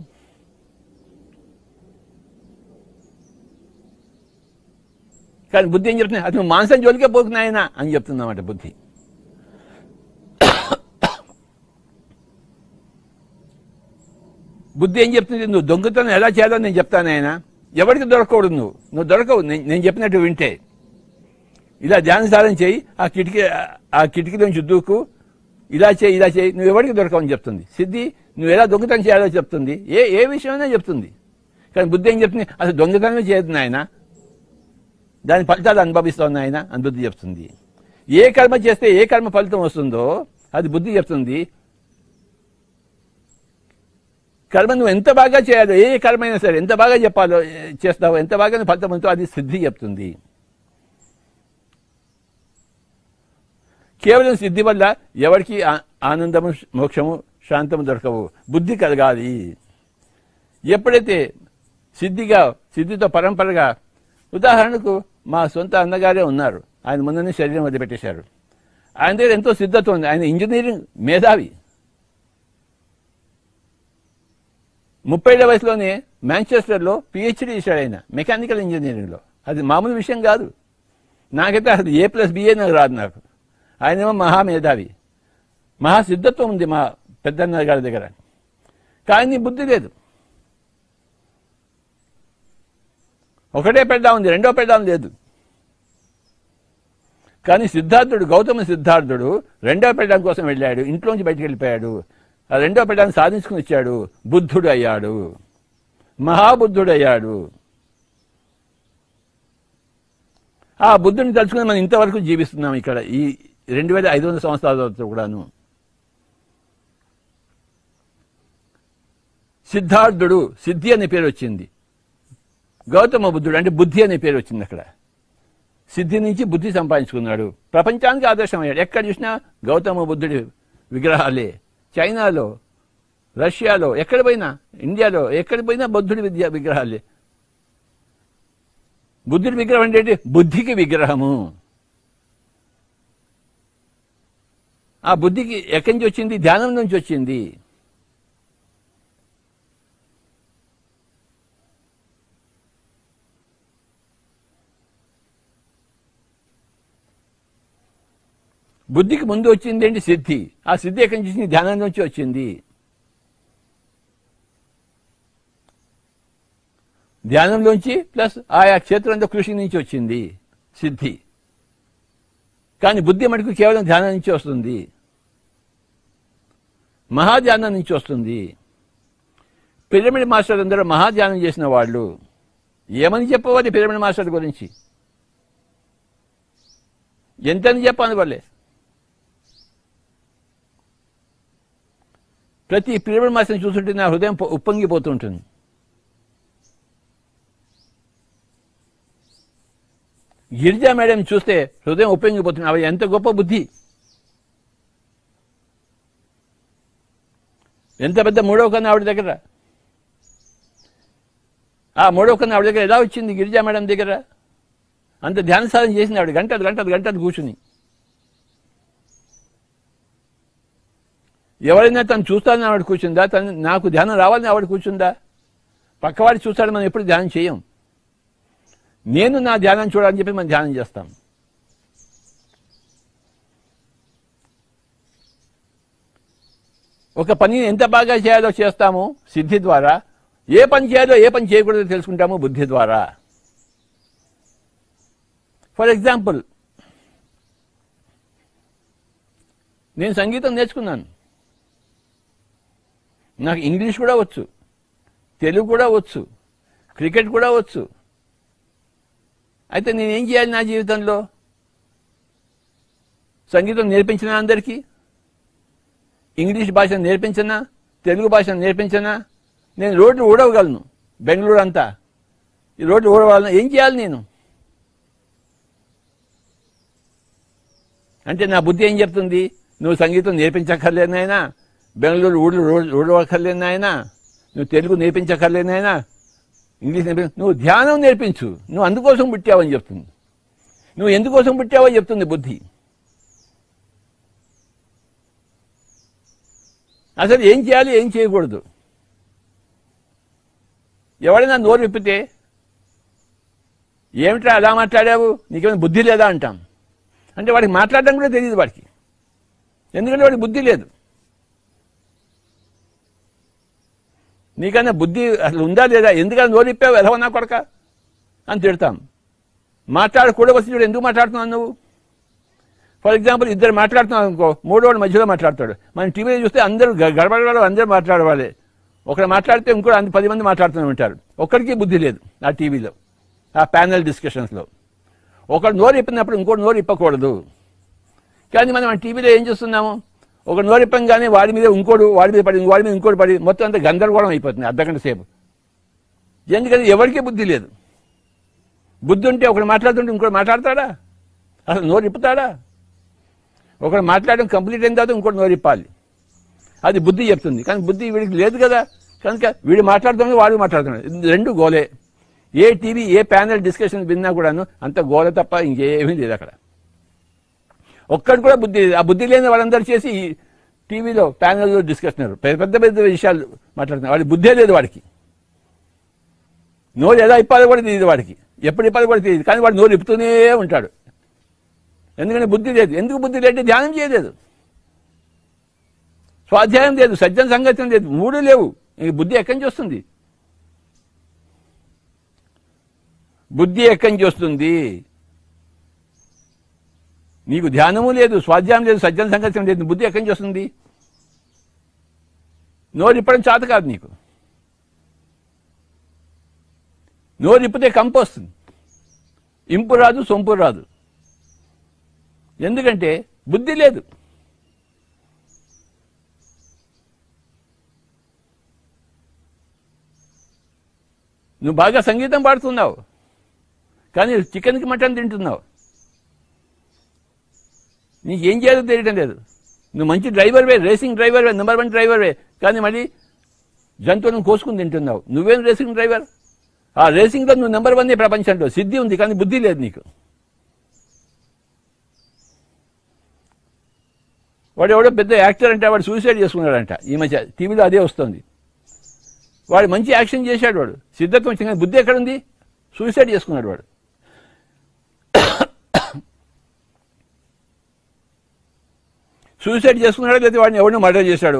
కానీ బుద్ధి ఏం చెప్తుంది? అసలు మాంసం జోలికే పోతున్నాయన అని చెప్తుందన్నమాట బుద్ధి. బుద్ధి ఏం చెప్తుంది? నువ్వు దొంగతనం ఎలా చేయాలో నేను చెప్తాను ఆయన. ఎవరికి దొరకకూడదు, నువ్వు దొరకవు నేను చెప్పినట్టు వింటే. ఇలా ధ్యాన సాధన చేయి, ఆ కిటికీలోంచి దూకు, ఇలా చేయి, నువ్వు ఎవరికి దొరకవని చెప్తుంది. సిద్ధి నువ్వు ఎలా దొంగతనం చేయాలో చెప్తుంది, ఏ విషయమైనా చెప్తుంది. కానీ బుద్ధి ఏం చెప్తుంది? అసలు దొంగతనమే చేయదు నాయన, దాని ఫలితాలు అనుభవిస్తావు నాయన అని బుద్ధి చెప్తుంది. ఏ కర్మ చేస్తే ఏ కర్మ ఫలితం వస్తుందో అది బుద్ధి చెప్తుంది. కర్మ నువ్వు ఎంత బాగా చేయాలో, ఏ కర్మ అయినా సరే ఎంత బాగా చెప్పాలో చేస్తావో, ఎంత బాగా ఫలితం ఉందో అది సిద్ధి చెప్తుంది. కేవలం సిద్ధి వల్ల ఎవరికి ఆనందము, మోక్షము, శాంతము దొరకవు. బుద్ధి కలగాలి. ఎప్పుడైతే సిద్ధితో పరంపరగా, ఉదాహరణకు మా సొంత అన్నగారే ఉన్నారు, ఆయన ముందునే శరీరం వదిలిపెట్టేశారు. ఆయన దగ్గర ఎంతో సిద్ధత్వం ఉంది. ఆయన ఇంజనీరింగ్ మేధావి. 30 వయసులోనే మాంచెస్టర్లో పిహెచ్డీ చేశాడు ఆయన మెకానికల్ ఇంజనీరింగ్లో. అది మామూలు విషయం కాదు. నాకైతే అది A+BA నాకు రాదు నాకు. ఆయనేమో మహామేధావి, మహాసిద్ధత్వం ఉంది మా పెద్దన్న గారి దగ్గర, కానీ బుద్ధి లేదు. ఒకటే పెళ్ళాం ఉంది, రెండో పెళ్ళాం లేదు. కానీ సిద్ధార్థుడు, గౌతమ సిద్ధార్థుడు రెండో పెళ్ళాం కోసం వెళ్ళాడు, ఇంట్లోంచి బయటికి వెళ్ళిపోయాడు. ఆ రెండో పెళ్ళాన్ని సాధించుకుని వచ్చాడు, బుద్ధుడు అయ్యాడు, మహాబుద్ధుడు అయ్యాడు. ఆ బుద్ధుని తలుచుకుని మనం ఇంతవరకు జీవిస్తున్నాం ఇక్కడ ఈ 2500 సంవత్సరాల తర్వాత కూడాను. సిద్ధార్థుడు, సిద్ధి అనే పేరు వచ్చింది. గౌతమ బుద్ధుడు అంటే బుద్ధి అనే పేరు వచ్చింది. అక్కడ సిద్ధి నుంచి బుద్ధి సంపాదించుకున్నాడు, ప్రపంచానికి ఆదర్శం అయ్యాడు. ఎక్కడ చూసినా గౌతమ బుద్ధుడి విగ్రహాలే. చైనాలో, రష్యాలో, ఎక్కడ పోయినా, ఇండియాలో ఎక్కడ పోయినా బుద్ధుడి విగ్రహాలే. బుద్ధుడి విగ్రహం అంటే బుద్ధికి విగ్రహము. ఆ బుద్ధికి ఎక్కడి నుంచి వచ్చింది? ధ్యానం నుంచి వచ్చింది. బుద్ధికి ముందు వచ్చింది ఏంటి? సిద్ధి. ఆ సిద్ధి ఎక్కడి నుంచి వచ్చింది? ధ్యానం నుంచి వచ్చింది. ధ్యానంలోంచి ప్లస్ ఆయా క్షేత్రంలో కృషి నుంచి వచ్చింది సిద్ధి. కానీ బుద్ధి మటుకు కేవలం ధ్యానం నుంచి వస్తుంది, మహాధ్యానం నుంచి వస్తుంది. పిరమిడ్ మాస్టర్లు అందరూ మహాధ్యానం చేసిన వాళ్ళు. ఏమని చెప్పవాలి పిరమిడ్ మాస్టర్ గురించి? ఎంతని చెప్పాలి వాళ్ళే? ప్రతి పిరమిడ్ మాస్టర్ని చూస్తుంటే నా హృదయం ఉప్పొంగిపోతుంటుంది. గిరిజా మేడం చూస్తే హృదయం ఉప్పొంగిపోతుంది. అవి ఎంత గొప్ప బుద్ధి, ఎంత పెద్ద మూడవ కన్నా ఆవిడ దగ్గర. ఆ మూడవ కన్నా ఆవిడ దగ్గర ఎలా వచ్చింది? గిరిజా మేడం దగ్గర అంత ధ్యాన సాధన చేసింది ఆవిడ, గంటలు గంటలు గంటలు కూర్చుని. ఎవరైనా తను చూస్తానని ఆవిడ కూర్చుందా? తను నాకు ధ్యానం రావాలని ఆవిడ కూర్చుందా? పక్కవాడి చూస్తాడు, మనం ఎప్పుడు ధ్యానం చేయం. నేను నా ధ్యానం చూడాలని చెప్పి మనం ధ్యానం చేస్తాం. ఒక పని ఎంత బాగా చేయాలో చేస్తాము సిద్ధి ద్వారా, ఏ పని చేయాలో ఏ పని చేయకూడదో తెలుసుకుంటాము బుద్ధి ద్వారా. ఫర్ ఎగ్జాంపుల్, నేను సంగీతం నేర్చుకున్నాను, నాకు ఇంగ్లీష్ కూడా వచ్చు, తెలుగు కూడా వచ్చు, క్రికెట్ కూడా వచ్చు. అయితే నేనేం చేయాలి నా జీవితంలో? సంగీతం నేర్పించినా అందరికీ, ఇంగ్లీష్ భాషను నేర్పించనా, తెలుగు భాషను నేర్పించనా? నేను రోడ్లు ఊడవగలను, బెంగళూరు అంతా ఈ రోడ్లు ఊడవాలను. ఏం చేయాలి నేను? అంటే నా బుద్ధి ఏం చెప్తుంది? నువ్వు సంగీతం నేర్పించక్కర్లేనాయనా, బెంగళూరు ఊడవక్కర్లేనాయనా, నువ్వు తెలుగు నేర్పించక్కర్లేనాయనా, ఇంగ్లీష్ నువ్వు ధ్యానం నేర్పించు, నువ్వు అందుకోసం పుట్టావని చెప్తుంది. నువ్వు ఎందుకోసం పుట్టావో చెప్తుంది బుద్ధి. అసలు ఏం చేయాలి, ఏం చేయకూడదు. ఎవరైనా నోరు విప్పితే ఏమిట్రా అలా మాట్లాడావు, నీకేమైనా బుద్ధి లేదా అంటాం. అంటే వాడికి మాట్లాడడం కూడా తెలియదు వాడికి, ఎందుకంటే వాడికి బుద్ధి లేదు. నీకన్నా బుద్ధి అసలు ఉందా లేదా? ఎందుకని నోరు ఇప్పావు ఎలవన్నా కొడక అని తిడతాం. మాట్లాడకూడదు వచ్చి చూడు, ఎందుకు మాట్లాడుతున్నావు నువ్వు? ఫర్ ఎగ్జాంపుల్, ఇద్దరు మాట్లాడుతున్నావు అనుకో, మూడోవాడు మధ్యలో మాట్లాడతాడు. మనం టీవీలో చూస్తే అందరూ గడబడవాడు, అందరూ మాట్లాడవాలి. ఒకరు మాట్లాడితే ఇంకో 10 మంది మాట్లాడుతూనే ఉంటారు. ఒక్కడికి బుద్ధి లేదు ఆ టీవీలో, ఆ ప్యానెల్ డిస్కషన్స్లో. ఒకడు నోరు ఇప్పినప్పుడు ఇంకోటి నోరు ఇప్పకూడదు. కానీ మనం ఆ టీవీలో ఏం చూస్తున్నాము? ఒక నోరు ఇప్పంగానే వాడి మీద ఇంకోటి, వాడి మీద పడి, వాడి మీద ఇంకోటి పడి, మొత్తం అంతా గందరగోళం అయిపోతుంది అర్ధగంట సేపు. ఎందుకంటే ఎవరికీ బుద్ధి లేదు. బుద్ధి ఉంటే ఒకడు మాట్లాడుతుంటే ఇంకోటి మాట్లాడతాడా? అసలు నోరు ఇప్పుతాడా? ఒకడు మాట్లాడడం కంప్లీట్ అయిన తర్వాత ఇంకోటి నోరు ఇప్పాలి, అది బుద్ధి చెప్తుంది. కానీ బుద్ధి వీడికి లేదు కదా, కనుక వీడు మాట్లాడుతున్నాడు, వాడు మాట్లాడుతున్నాడు, రెండు గోలే. ఏ టీవీ, ఏ ప్యానెల్ డిస్కషన్ విన్నా కూడాను అంత గోల తప్ప ఇంకేమీ లేదు అక్కడ. ఒక్కడు కూడా బుద్ధి లేదు. ఆ బుద్ధి లేని వాళ్ళందరూ చేసి టీవీలో ప్యానెల్లో డిస్కషన్ పెద్ద పెద్ద విషయాలు మాట్లాడుతున్నారు. వాడి బుద్ధే లేదు వాడికి. నోరు ఎలా ఇప్పాలో కూడా తెలియదు వాడికి, ఎప్పుడు ఇప్పాలో కూడా తెలియదు. కానీ వాడు నోరు ఇప్పుతూనే ఉంటాడు. ఎందుకంటే బుద్ధి లేదు. ఎందుకు బుద్ధి లేదంటే ధ్యానం చేయలేదు, స్వాధ్యాయం లేదు, సజ్జన సంగత్యం లేదు, మూడు లేవు. ఇంక బుద్ధి ఎక్కడి నుంచి వస్తుంది? బుద్ధి ఎక్కడి నుంచి వస్తుంది? నీకు ధ్యానము లేదు, స్వాధ్యాయం లేదు, సజ్జన సంగత్యం లేదు, బుద్ధి ఎక్కడి నుంచి వస్తుంది? నోరు ఇప్పడం చేత కాదు నీకు. నోరు ఇప్పితే కంపు వస్తుంది, ఇంపు రాదు, సొంపు రాదు. ఎందుకంటే బుద్ధి లేదు. నువ్వు బాగా సంగీతం పాడుతున్నావు, కానీ చికెన్కి మటన్ తింటున్నావు. నీకేం చేయాలో తెలియటం లేదు. నువ్వు మంచి డ్రైవర్వే, రేసింగ్ డ్రైవర్వే, నెంబర్ 1 డ్రైవర్వే, కానీ మళ్ళీ జంతువులను కోసుకుని తింటున్నావు. నువ్వేం రేసింగ్ డ్రైవర్? ఆ రేసింగ్లో నువ్వు నెంబర్ 1 ప్రపంచంలో. సిద్ధి ఉంది కానీ బుద్ధి లేదు నీకు. వాడు ఎవడో పెద్ద యాక్టర్ అంటే వాడు సూసైడ్ చేసుకున్నాడంట. ఈ మధ్య టీవీలో అదే వస్తుంది. వాడు మంచి యాక్షన్ చేశాడు, వాడు సిద్ధత్వం వచ్చింది, కానీ బుద్ధి ఎక్కడుంది? సూసైడ్ చేసుకున్నాడు వాడు. సూసైడ్ చేసుకున్నాడో లేదా వాడిని ఎవడో మర్డర్ చేశాడు.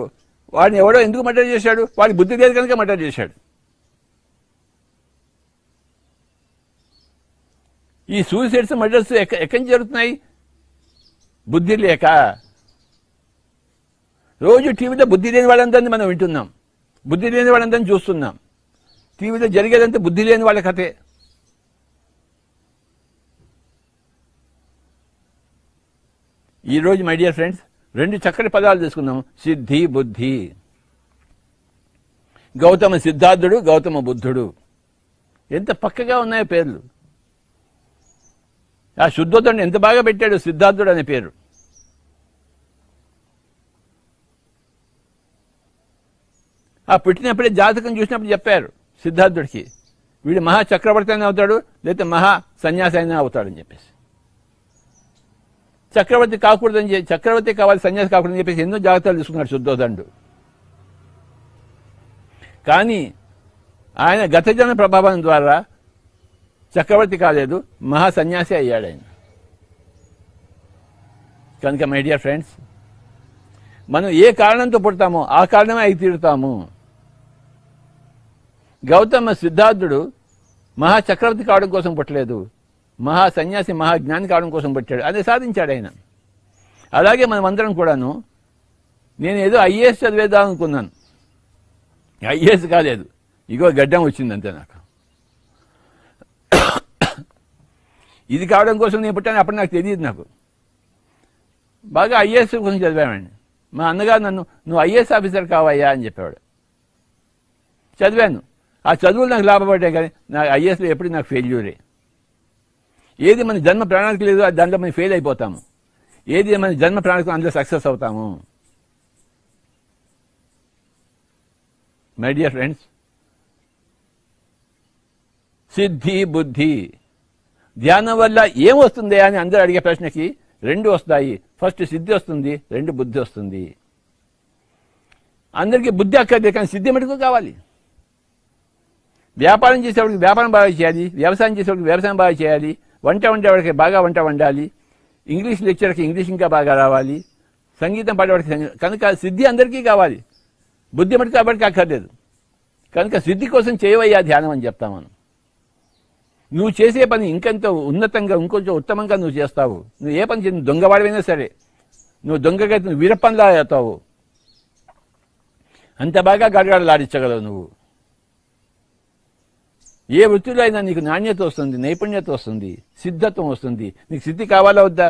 వాడిని ఎవడో ఎందుకు మర్డర్ చేశాడు? వాడికి బుద్ధి లేదు కనుక మర్డర్ చేశాడు. ఈ సూసైడ్స్ మర్డర్స్ ఎక్కడి నుంచి జరుగుతున్నాయి? బుద్ధి లేక. రోజు టీవీలో బుద్ధి లేని వాళ్ళందరినీ మనం వింటున్నాం, బుద్ధి లేని వాళ్ళందరినీ చూస్తున్నాం. టీవీలో జరిగేదంతా బుద్ధి లేని వాళ్ళ కథే. ఈరోజు మై డియర్ ఫ్రెండ్స్ 2 చక్కటి పదాలు తీసుకుందాం, సిద్ధి, బుద్ధి. గౌతమ సిద్ధార్థుడు, గౌతమ బుద్ధుడు. ఎంత పక్కగా ఉన్నాయో పేర్లు. ఆ శుద్ధోదన్ని ఎంత బాగా పెట్టాడు, సిద్ధార్థుడు అనే పేరు. ఆ పుట్టినప్పుడే జాతకం చూసినప్పుడు చెప్పారు సిద్ధార్థుడికి, వీడు మహా చక్రవర్తి అయినా అవుతాడు, లేకపోతే మహా సన్యాసి అయినా అవుతాడని చెప్పేసి. చక్రవర్తి కాకూడదని, చక్రవర్తి కావాలి, సన్యాసి కాకూడదని చెప్పేసి ఎన్నో జాగ్రత్తలు తీసుకున్నాడు శుద్ధోదనుడు. కానీ ఆయన గత జన్మ ప్రభావం ద్వారా చక్రవర్తి కాలేదు, మహా సన్యాసి అయ్యాడు ఆయన. కనుక మై డియర్ ఫ్రెండ్స్, మనం ఏ కారణంతో పుడతామో ఆ కారణమే అయి తీరుతాము. గౌతమ సిద్ధార్థుడు మహా చక్రవర్తి కావడం కోసం పుట్టలేదు, మహా సన్యాసి, మహాజ్ఞాని కావడం కోసం పుట్టాడు. అదే సాధించాడు ఆయన. అలాగే మనం అందరం కూడాను, నేను ఏదో ఐఏఎస్ చదివేద్దాం అనుకున్నాను, ఐఏఎస్ కాలేదు, ఇగో గడ్డం వచ్చింది అంతే నాకు. ఇది కావడం కోసం నేను పుట్టాను, అప్పుడు నాకు తెలియదు. నాకు బాగా ఐఏఎస్ కోసం చదివామండి. మా అన్నగారు నన్ను, నువ్వు ఐఏఎస్ ఆఫీసర్ కావయ్యా అని చెప్పేవాడు. చదివాను. ఆ చదువులు నాకు లాభపడ్డాయి, కానీ నాకు ఐఏఎస్లో ఎప్పుడు నాకు ఫెయిల్యూరే. ఏది మన జన్మ ప్రణాళిక లేదు దాంట్లో మనం ఫెయిల్ అయిపోతాము, ఏది మన జన్మ ప్రణాళిక అందులో సక్సెస్ అవుతాము. మై డియర్ ఫ్రెండ్స్, సిద్ధి, బుద్ధి. ధ్యానం వల్ల ఏం వస్తుంది అని అందరూ అడిగే ప్రశ్నకి 2 వస్తాయి. ఫస్ట్ సిద్ధి వస్తుంది, 2 బుద్ధి వస్తుంది. అందరికీ బుద్ధి అక్కర్లేదు, కానీ సిద్ధి మటుకు కావాలి. వ్యాపారం చేసేవాడికి వ్యాపారం బాగా చేయాలి, వ్యవసాయం చేసేవాడికి వ్యవసాయం బాగా చేయాలి, వంట వండేవాడికి బాగా వంట వండాలి, ఇంగ్లీష్ లెక్చర్కి ఇంగ్లీష్ ఇంకా బాగా రావాలి, సంగీతం పాడేవాడికి కనుక సిద్ధి అందరికీ కావాలి. బుద్ధి మటుకు కాబట్టి అక్కర్లేదు. కనుక సిద్ధి కోసం చేయవయ్యా ధ్యానం అని చెప్తాం మనం. నువ్వు చేసే పని ఇంకెంత ఉన్నతంగా, ఇంకొంచెం ఉత్తమంగా నువ్వు చేస్తావు. నువ్వు ఏ పని చేసి దొంగవాడివైనా సరే, నువ్వు దొంగగా వీరప్పన్లా అవుతావు, అంత బాగా గడగడలాడించగలవు నువ్వు. ఏ వృత్తిలో అయినా నీకు నాణ్యత వస్తుంది, నైపుణ్యత వస్తుంది, సిద్ధత్వం వస్తుంది. నీకు సిద్ధి కావాలా వద్దా?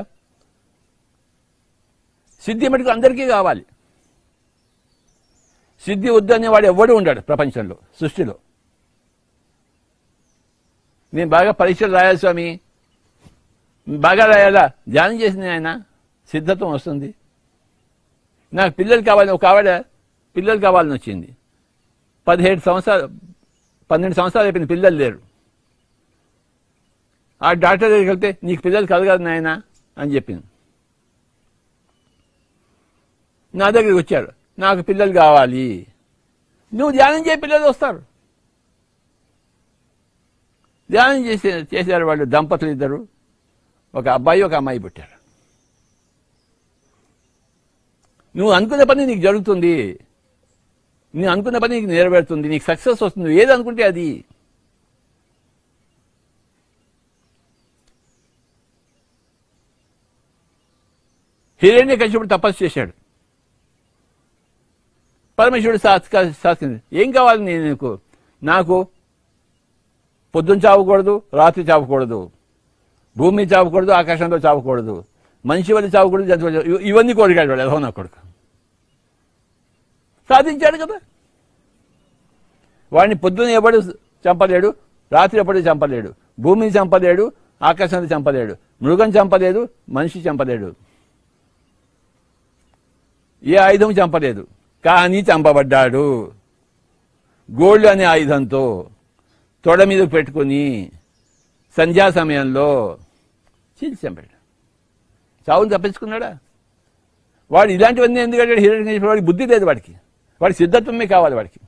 సిద్ధి మటుకు అందరికీ కావాలి. సిద్ధి వద్దు అనేవాడు ఎవడు ఉండడు ప్రపంచంలో, సృష్టిలో. నేను బాగా పరీక్షలు రాయాలి స్వామి, బాగా రాయాలా? ధ్యానం చేసింది ఆయన, సిద్ధత్వం వస్తుంది. నాకు పిల్లలు కావాలి, ఒక ఆవిడ పిల్లలు కావాలని వచ్చింది. 12 సంవత్సరాలు అయిపోయింది, పిల్లలు లేరు. ఆ డాక్టర్ దగ్గరికి వెళ్తే నీకు పిల్లలు కలగదు నాయన అని చెప్పింది. నా దగ్గరికి వచ్చారు, నాకు పిల్లలు కావాలి. నువ్వు ధ్యానం చేయ, పిల్లలు వస్తారు. ధ్యానం చేశారు వాళ్ళు, దంపతులు ఇద్దరు, ఒక అబ్బాయి ఒక అమ్మాయి పుట్టారు. నువ్వు అనుకున్న పని నీకు జరుగుతుంది, నువ్వు అనుకున్న పని నీకు నెరవేరుతుంది, నీకు సక్సెస్ వస్తుంది. నువ్వు ఏది అనుకుంటే అది. హిరణ్యకశిపుడు తపస్సు చేశాడు. పరమేశ్వరుడు శాస్త్రం, ఏం కావాలి నీకు? నాకు పొద్దున్న చావకూడదు, రాత్రి చావకూడదు, భూమి చావకూడదు, ఆకాశంలో చావకూడదు, మనిషి వల్ల చావకూడదు, జంతువు, ఇవన్నీ కోరికాడు వాడు. ఎదవ నా కొడుకు సాధించాడు కదా. వాడిని పొద్దున ఎవడు చంపలేడు, రాత్రి ఎప్పుడు చంపలేడు, భూమిని చంపలేడు, ఆకాశాన్ని చంపలేడు, మృగం చంపలేదు, మనిషి చంపలేడు, ఏ ఆయుధం చంపలేదు. కానీ చంపబడ్డాడు గోల్డ్ అనే ఆయుధంతో తొడ మీద పెట్టుకుని సంధ్యా సమయంలో చీల్చి చంపాడు. చావును తప్పించుకున్నాడా? వాడు ఇలాంటివన్నీ ఎందుకంటే హిరణ్యకశిపుడు వాడికి బుద్ధి లేదు, వాడికి సిద్ధత్వమే కావాలి. వాడికి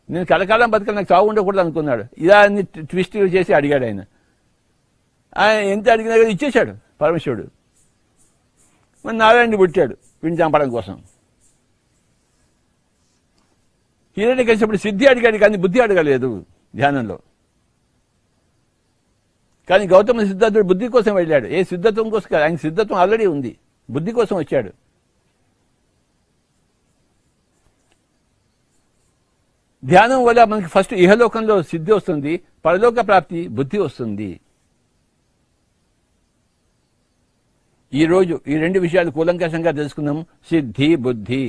నేను కలకాలం బతకాలి, నాకు చావు ఉండకూడదు అనుకున్నాడు. ఇలా అన్ని ట్విస్ట్ చేసి అడిగాడు. ఆయన ఎంత అడిగినా కదా ఇచ్చేశాడు పరమేశ్వరుడు. మరి నారాయణుడు పుట్టాడు వీడిని చంపడం కోసం. హిరణ్యకశిపుడు సిద్ధి అడిగాడు కానీ బుద్ధి అడగలేదు ధ్యానంలో. కానీ గౌతమ సిద్ధార్థుడు బుద్ధి కోసం వెళ్ళాడు. ఏ సిద్ధత్వం కోసం కాదు, ఆయన సిద్ధత్వం ఆల్రెడీ ఉంది, బుద్ధి కోసం వచ్చాడు. ధ్యానం వల్ల మనకి ఫస్ట్ ఇహలోకంలో సిద్ధి వస్తుంది, పరలోక ప్రాప్తి బుద్ధి వస్తుంది. ఈరోజు ఈ రెండు విషయాలు కూలంకషంగా తెలుసుకుందాం. సిద్ధి, బుద్ధి.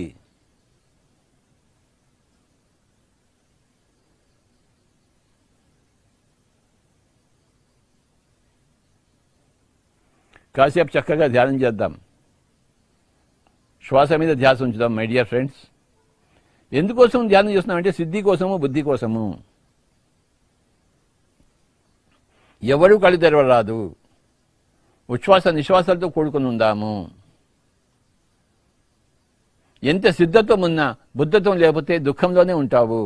కాసేపు చక్కగా ధ్యానం చేద్దాం, శ్వాస మీద ధ్యాస ఉంచుదాం. మై డియర్ ఫ్రెండ్స్, ఎందుకోసం ధ్యానం చేస్తున్నామంటే సిద్ధి కోసము, బుద్ధి కోసము. ఎవరు కళ్ళు తెరవరాదు, ఉచ్ఛ్వాస నిశ్వాసాలతో కూడుకుని ఉందాము. ఎంత సిద్ధత్వం ఉన్నా బుద్ధత్వం లేకపోతే దుఃఖంలోనే ఉంటావు.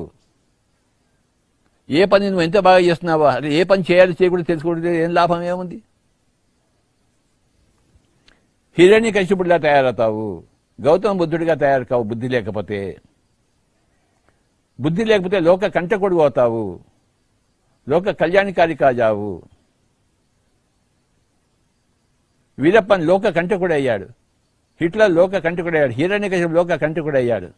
ఏ పని నువ్వు ఎంత బాగా చేస్తున్నావా, అరే ఏ పని చేయాలి చేయకూడదు తెలుసుకోవడం ఏం లాభం ఏముంది? హిరణ్యకశిపుడిలా తయారవుతావు, గౌతమ బుద్ధుడిగా తయారు కావు. బుద్ధి లేకపోతే లోక కంటకుడు అవుతావు, లోక కళ్యాణకారి కాజావు. వీరప్పన్ లోక కంటకుడయ్యాడు, హిట్లర్ లోక కంటకుడయ్యాడు, హిరణ్యకశిపుడు లోక కంటకుడయ్యాడు.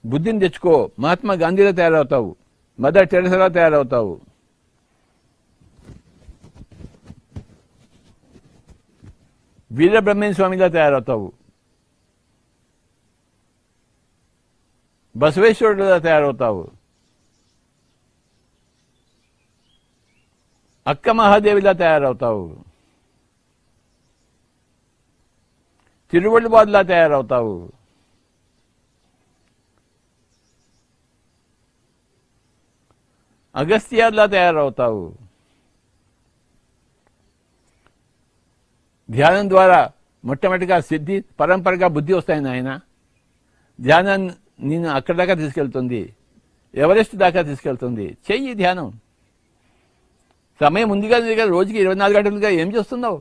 బుద్ధిని తెచ్చుకో, మహాత్మా గాంధీలో తయారవుతావు, మదర్ టెరెసాలో తయారవుతావు. వీరబ్రహ్మేంద్ర స్వామిగా తయారవుతావు, బసవేశ్వరుడుగా తయారవుతావు, అక్క మహాదేవిలా తయారవుతావు, తిరువళ్ళుబాదులా తయారవుతావు, అగస్త్యార్లా తయారవుతావు. ధ్యానం ద్వారా మొట్టమొదటిగా సిద్ధి, పరంపరగా బుద్ధి వస్తాయి నాయన. ధ్యానం నేను అక్కడి దాకా తీసుకెళ్తుంది, ఎవరెస్ట్ దాకా తీసుకెళ్తుంది. చెయ్యి ధ్యానం. సమయం ఉంది కదా, రోజుకి 24 గంటలుగా ఏం చేస్తున్నావు?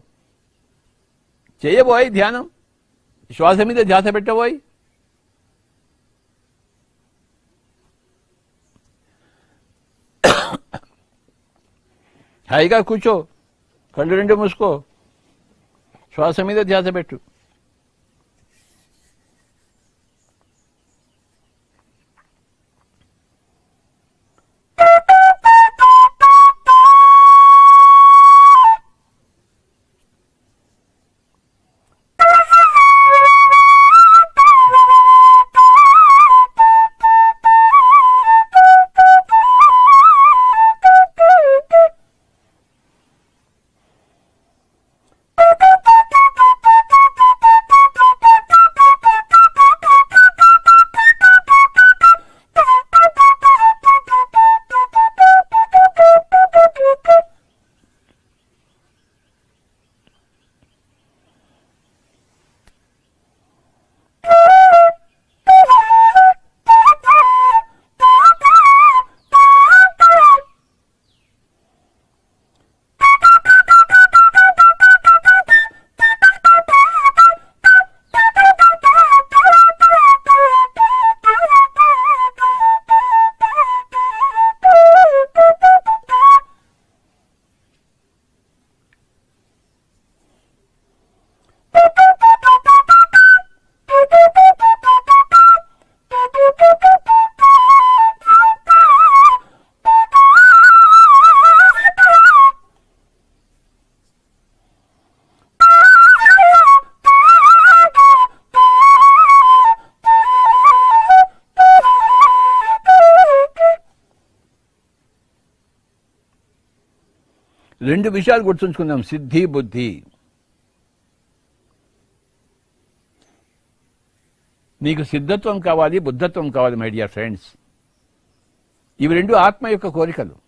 చేయబోయ్ ధ్యానం, శ్వాస మీద ధ్యాస పెట్టబోయ్. హాయిగా కూర్చో, కళ్ళు రెండు మూసుకో, శ్వాస మీద ధ్యాస పెట్టు. రెండు విషయాలు గుర్తుంచుకుందాం, సిద్ధి బుద్ధి. నీకు సిద్ధత్వం కావాలి, బుద్ధత్వం కావాలి మై డియర్ ఫ్రెండ్స్. ఇవి రెండు ఆత్మ యొక్క కోరికలు.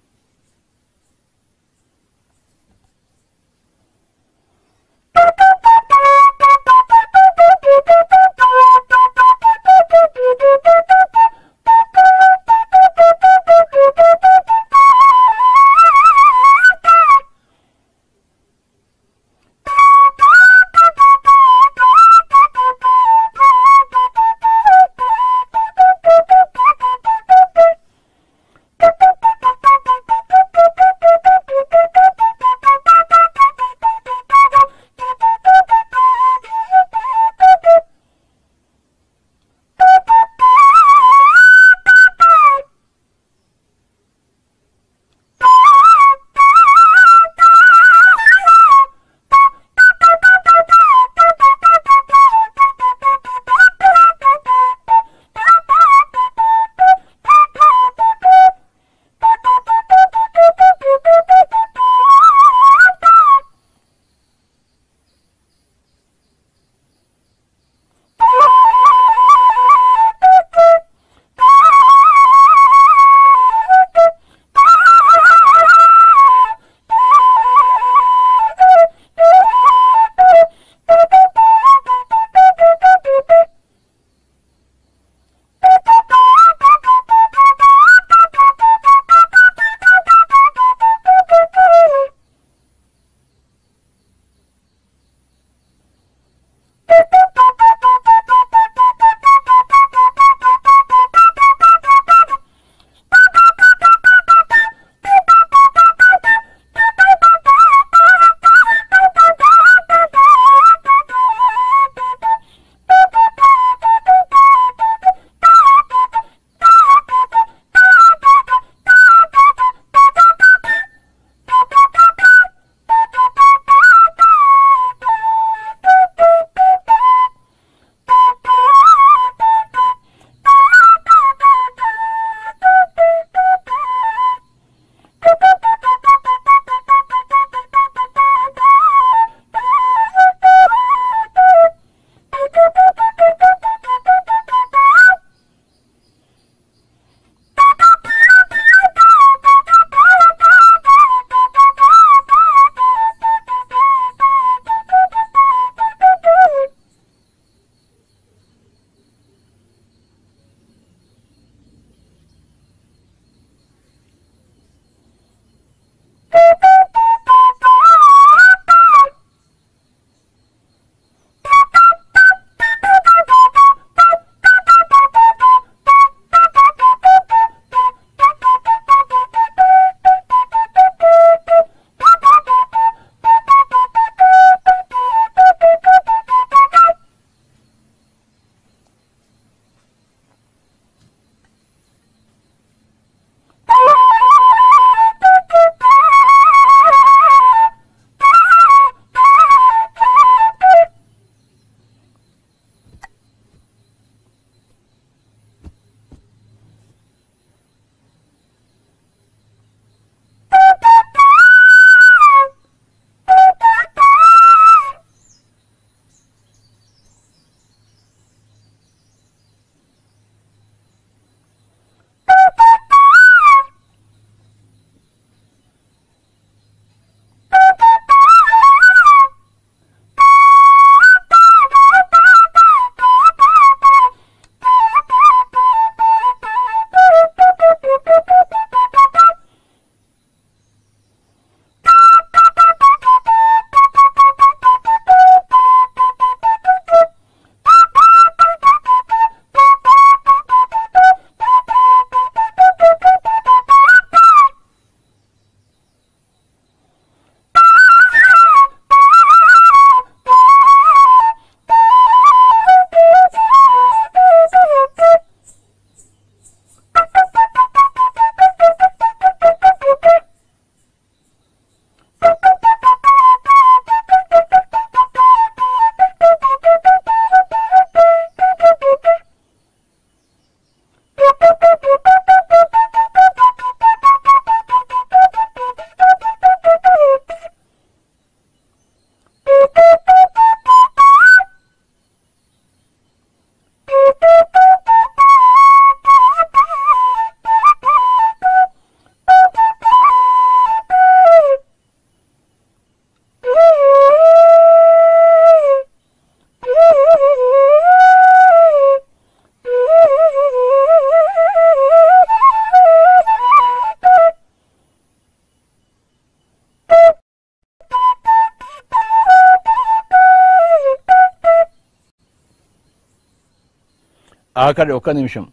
ఆఖరి ఒక్క నిమిషం.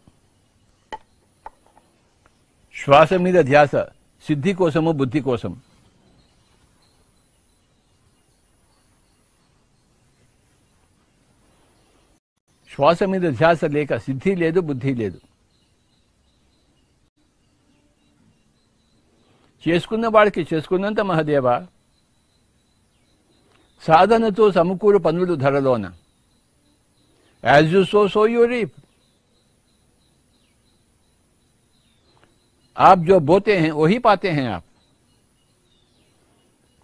శ్వాస మీద ధ్యాస సిద్ధి కోసము, బుద్ధి కోసం. శ్వాస మీద ధ్యాస లేక సిద్ధి లేదు, బుద్ధి లేదు. చేసుకున్న వాడికి చేసుకున్నంత మహదేవ, సాధనతో సమకూరు పనులు ధరలోన. As you sow so you reap. आप जो बोते हैं वही पाते हैं आप.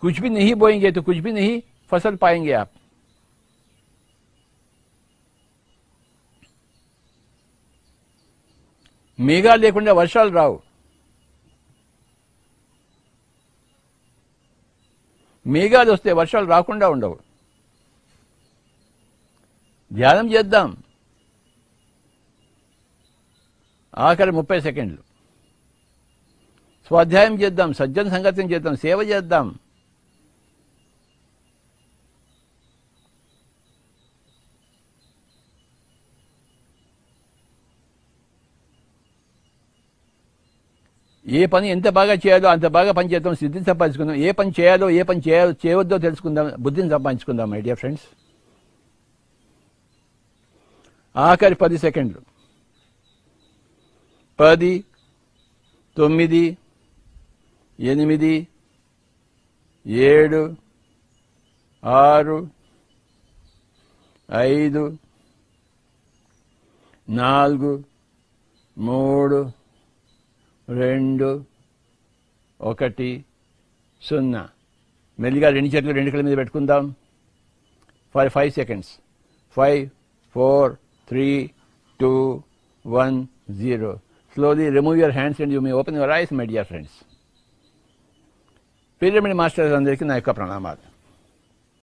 कुछ भी नहीं बोएंगे तो कुछ भी नहीं फसल पाएंगे आप. మేఘాలు లేకుండా వర్షాలు రావు. మేఘాలు వస్తే వర్షాలు రాకుండా ఉండవు. ధ్యానం చేద్దాం. ఆఖరి 30 సెకండ్లు. స్వాధ్యాయం చేద్దాం, సజ్జన సంగతం చేద్దాం, సేవ చేద్దాం. ఏ పని ఎంత బాగా చేయాలో అంత బాగా పని చేద్దాం, సిద్ధిని సంపాదించుకుందాం. ఏ పని చేయాలో ఏ పని చేయవద్దో తెలుసుకుందాం, బుద్ధిని సంపాదించుకుందాం. మై డియర్ ఫ్రెండ్స్, ఆఖరి 10 సెకండ్లు. 10, 9, 8, 7, 6, 5, 4, 3, 2, 1, 0. మెల్లిగా 2 చేతులు 2 కళ్ళ మీద పెట్టుకుందాం. 5 seconds. 5, 4, 3, 2, 1, 0. Slowly remove your hands and you may open your eyes, my dear friends. Pyramid masters అందరికీ నా యొక్క ప్రణామాలు.